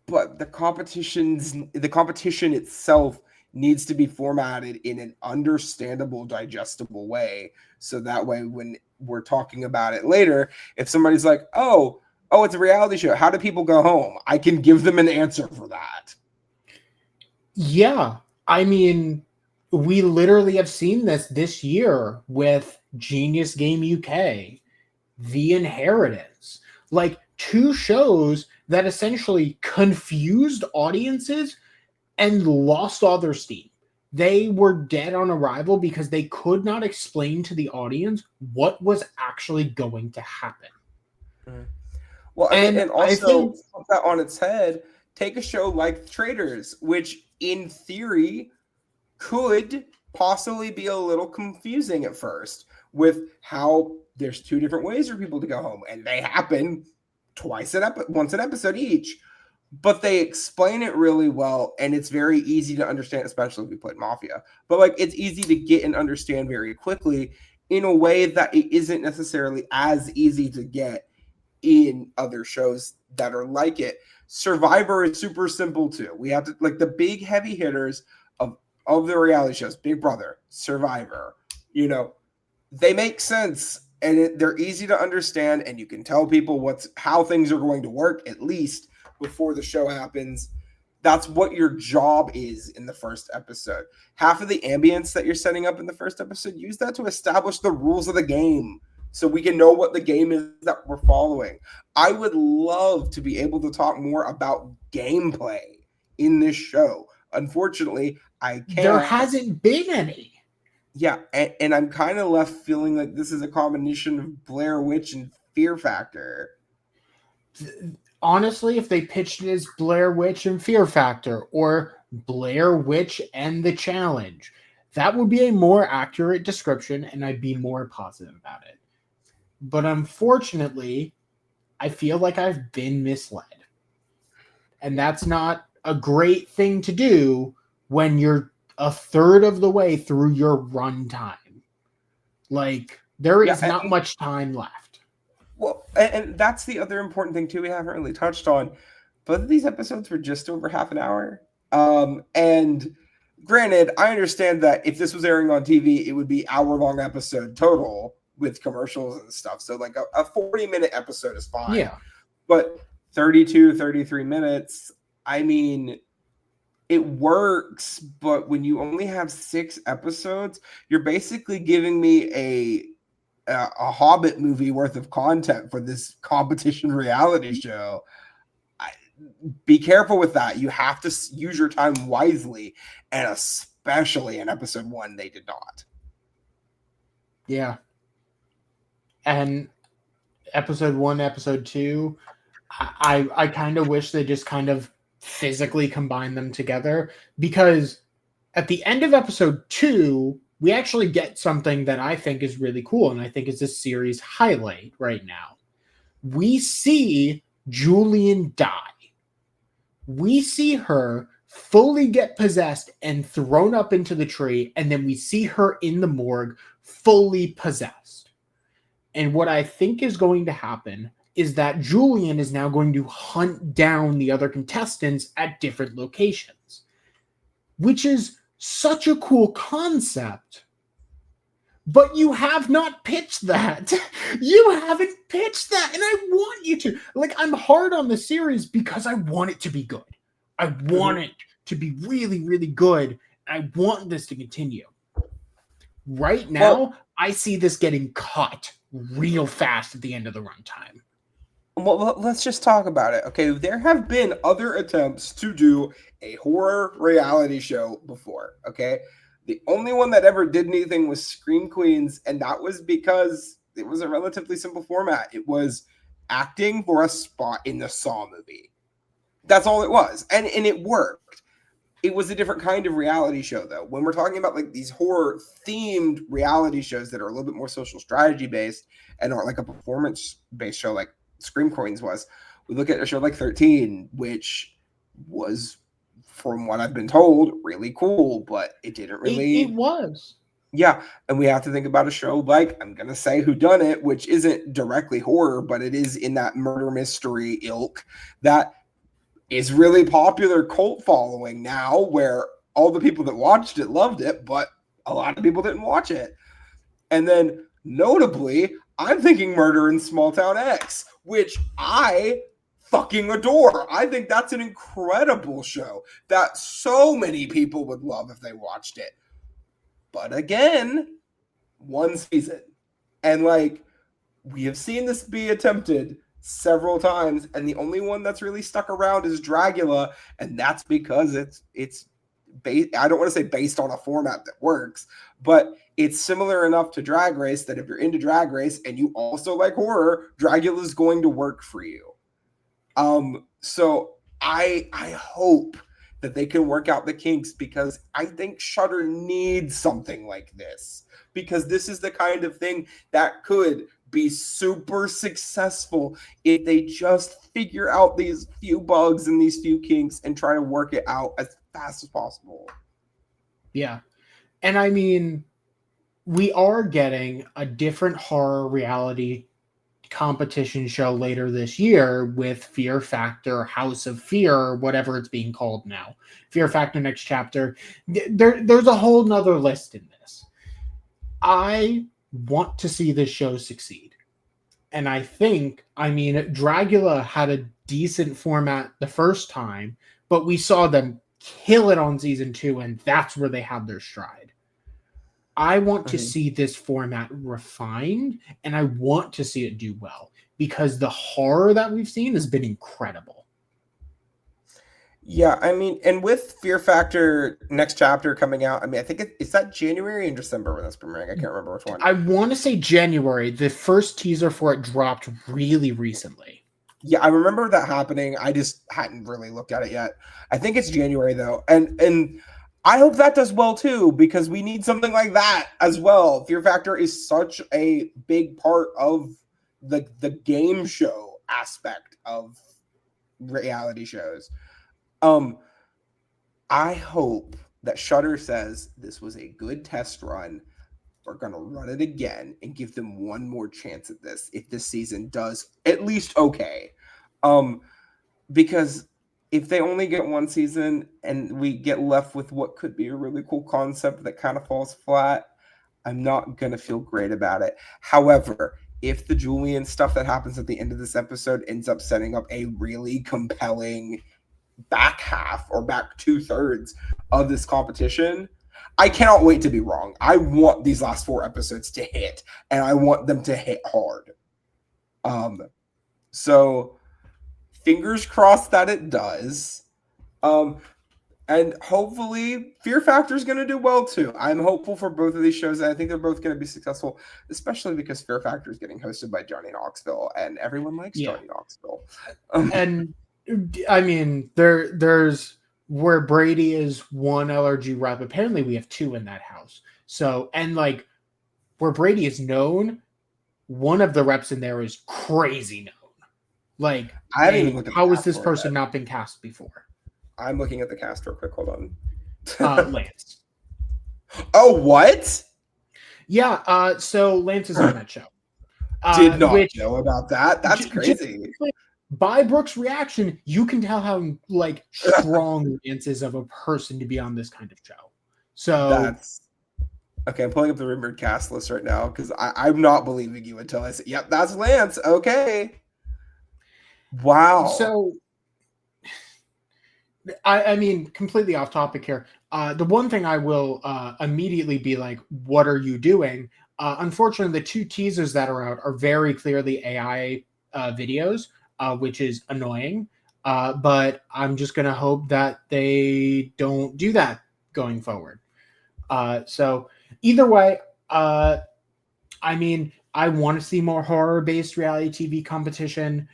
Speaker 1: but the competition itself needs to be formatted in an understandable, digestible way. So that way, when we're talking about it later, if somebody's like, oh, it's a reality show, how do people go home? I can give them an answer for that.
Speaker 2: Yeah. I mean, we literally have seen this year with Genius Game UK, The Inheritance, like 2 shows that essentially confused audiences and lost all their steam. They were dead on arrival because they could not explain to the audience what was actually going to happen.
Speaker 1: Well, I mean, and also put that on its head, take a show like Traders, which in theory could possibly be a little confusing at first with how there's 2 different ways for people to go home, and they happen once an episode each, but they explain it really well, and it's very easy to understand, especially if we played Mafia. But like, it's easy to get and understand very quickly in a way that it isn't necessarily as easy to get in other shows that are like it. Survivor is super simple too. We have to, like, the big heavy hitters of the reality shows, Big Brother, Survivor, they make sense, and they're easy to understand, and you can tell people how things are going to work at least before the show happens. That's what your job is in the first episode. Half of the ambience that you're setting up in the first episode, use that to establish the rules of the game so we can know what the game is that we're following. I would love to be able to talk more about gameplay in this show. Unfortunately, I can't.
Speaker 2: There hasn't been any.
Speaker 1: Yeah, and I'm kind of left feeling like this is a combination of Blair Witch and Fear Factor.
Speaker 2: Honestly, if they pitched it as Blair Witch and Fear Factor, or Blair Witch and The Challenge, that would be a more accurate description, and I'd be more positive about it. But unfortunately, I feel like I've been misled. And that's not a great thing to do when you're a third of the way through your runtime. Like, there is not much time left.
Speaker 1: Well, and that's the other important thing too we haven't really touched on. Both of these episodes were just over half an hour. And granted, I understand that if this was airing on TV, it would be hour-long episode total with commercials and stuff. So like a 40-minute episode is fine.
Speaker 2: Yeah.
Speaker 1: But 32, 33 minutes, I mean, it works, but when you only have 6 episodes, you're basically giving me a Hobbit movie worth of content for this competition reality show. Be careful with that. You have to use your time wisely, and especially in episode 1, they did not.
Speaker 2: Yeah. And episode 1, episode 2, I kind of wish they just kind of physically combine them together, because at the end of episode 2, we actually get something that I think is really cool, and I think is a series highlight right now. We see Julian die. We see her fully get possessed and thrown up into the tree, and then we see her in the morgue fully possessed. And what I think is going to happen is that Julian is now going to hunt down the other contestants at different locations, which is such a cool concept. But you have not pitched that. You haven't pitched that, and I want you to. Like, I'm hard on the series because I want it to be good. I want it to be really, really good. I want this to continue. Right now, I see this getting cut real fast at the end of the runtime.
Speaker 1: Well, let's just talk about it. Okay, there have been other attempts to do a horror reality show before, okay? The only one that ever did anything was Scream Queens, and that was because it was a relatively simple format. It was acting for a spot in the Saw movie. That's all it was, and it worked. It was a different kind of reality show, though. When we're talking about like these horror-themed reality shows that are a little bit more social strategy-based and are like a performance-based show like Scream Queens was, we look at a show like 13, which was, from what I've been told, really cool, but it didn't really...
Speaker 2: It was.
Speaker 1: Yeah, and we have to think about a show like, I'm going to say Whodunit, which isn't directly horror, but it is in that murder mystery ilk that is really popular cult following now, where all the people that watched it loved it, but a lot of people didn't watch it. And then notably, I'm thinking Murder in Small Town X, which I fucking adore. I think that's an incredible show that so many people would love if they watched it. But again, one season. And like, we have seen this be attempted several times, and the only one that's really stuck around is Dragula, and that's because it's I don't want to say based on a format that works, but it's similar enough to Drag Race that if you're into Drag Race and you also like horror, Dragula is going to work for you. So I hope that they can work out the kinks, because I think Shudder needs something like this, because this is the kind of thing that could be super successful if they just figure out these few bugs and these few kinks and try to work it out as fast as possible.
Speaker 2: Yeah. And I mean, we are getting a different horror reality competition show later this year with Fear Factor, House of Fear, whatever it's being called now. Fear Factor Next Chapter. There's a whole nother list in this. I want to see this show succeed. And I think, I mean, Dragula had a decent format the first time, but we saw them kill it on season 2, and that's where they had their stride. I want to see this format refined, and I want to see it do well, because the horror that we've seen has been incredible.
Speaker 1: Yeah, I mean, and with Fear Factor Next Chapter coming out, I mean, I think is that January and December when that's premiering? I can't remember which one.
Speaker 2: I want to say January. The first teaser for it dropped really recently.
Speaker 1: Yeah, I remember that happening. I just hadn't really looked at it yet. I think it's January though, and I hope that does well too, because we need something like that as well. Fear Factor is such a big part of the game show aspect of reality shows. I hope that Shudder says this was a good test run. We're going to run it again and give them one more chance at this if this season does at least okay. Because if they only get one season and we get left with what could be a really cool concept that kind of falls flat, I'm not going to feel great about it. However, if the Julian stuff that happens at the end of this episode ends up setting up a really compelling back half or back 2/3 of this competition, I cannot wait to be wrong. I want these last 4 episodes to hit, and I want them to hit hard. So fingers crossed that it does. And hopefully Fear Factor is going to do well too. I'm hopeful for both of these shows, and I think they're both going to be successful, especially because Fear Factor is getting hosted by Johnny Knoxville, and everyone likes Johnny Knoxville.
Speaker 2: And I mean, there's where Brady is one LRG rep. Apparently, we have 2 in that house. So, and like where Brady is known, one of the reps in there is crazy known. Like,
Speaker 1: I haven't even looked at
Speaker 2: how has this person not been cast before?
Speaker 1: I'm looking at the cast real quick. Hold on.
Speaker 2: Lance.
Speaker 1: Oh, what?
Speaker 2: Yeah. So Lance is on that show.
Speaker 1: Did not know about that. That's crazy.
Speaker 2: By Brooke's reaction, you can tell how like strong Lance is of a person to be on this kind of show. So
Speaker 1: that's okay. I'm pulling up the rumored cast list right now because I'm not believing you until I say, "Yep, that's Lance." Okay. Wow.
Speaker 2: So, I mean, completely off topic here. The one thing I will immediately be like, "What are you doing?" Unfortunately, the 2 teasers that are out are very clearly AI videos. Which is annoying, but I'm just going to hope that they don't do that going forward. So either way, I mean, I want to see more horror-based reality TV competition.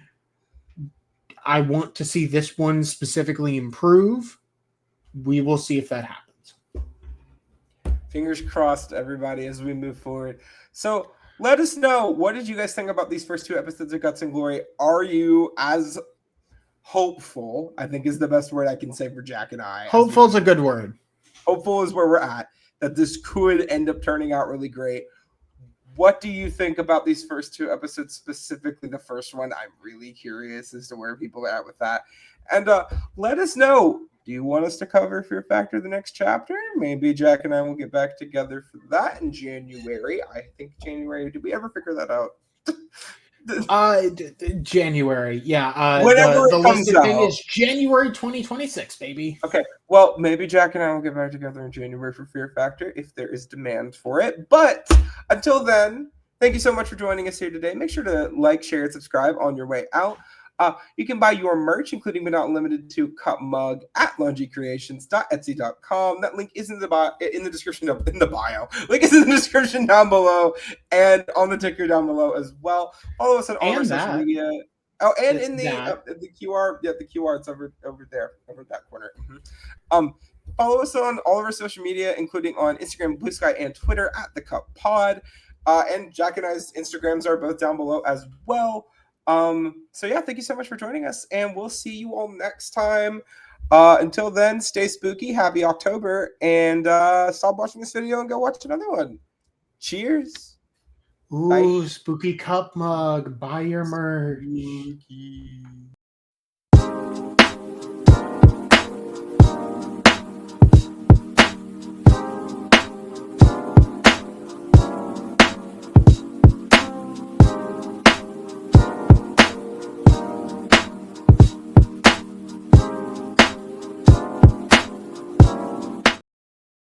Speaker 2: I want to see this one specifically improve. We will see if that happens.
Speaker 1: Fingers crossed, everybody, as we move forward. So let us know, what did you guys think about these first 2 episodes of Guts and Glory? Are you as hopeful, I think is the best word I can say for Jack and I.
Speaker 2: Hopeful is a good word.
Speaker 1: Hopeful is where we're at, that this could end up turning out really great. What do you think about these first 2 episodes, specifically the first one? I'm really curious as to where people are at with that. And let us know, Do you want us to cover Fear Factor the next chapter? Maybe Jack and I will get back together for that in January. I think January. Did we ever figure that out?
Speaker 2: January. Yeah.
Speaker 1: Whenever
Speaker 2: the
Speaker 1: it comes
Speaker 2: listed thing
Speaker 1: out.
Speaker 2: is January 2026, baby.
Speaker 1: Okay. Well, maybe Jack and I will get back together in January for Fear Factor if there is demand for it. But until then, thank you so much for joining us here today. Make sure to like, share, and subscribe on your way out. You can buy your merch, including but not limited to cup mug at laundrycreations.etsy.com. That link is in the description in the bio. Link is in the description down below and on the ticker down below as well. Follow us on all our social media. Oh, and in the QR, the QR, it's over there, over that corner. Mm-hmm. Follow us on all of our social media, including on Instagram, Blue Sky, and Twitter at The Cup Pod. And Jack and I's Instagrams are both down below as well. So yeah, thank you so much for joining us, and we'll see you all next time. Until then, stay spooky, happy October, and stop watching this video and go watch another one. Cheers.
Speaker 2: Ooh, Spooky cup mug. Buy your merch.
Speaker 1: Spooky.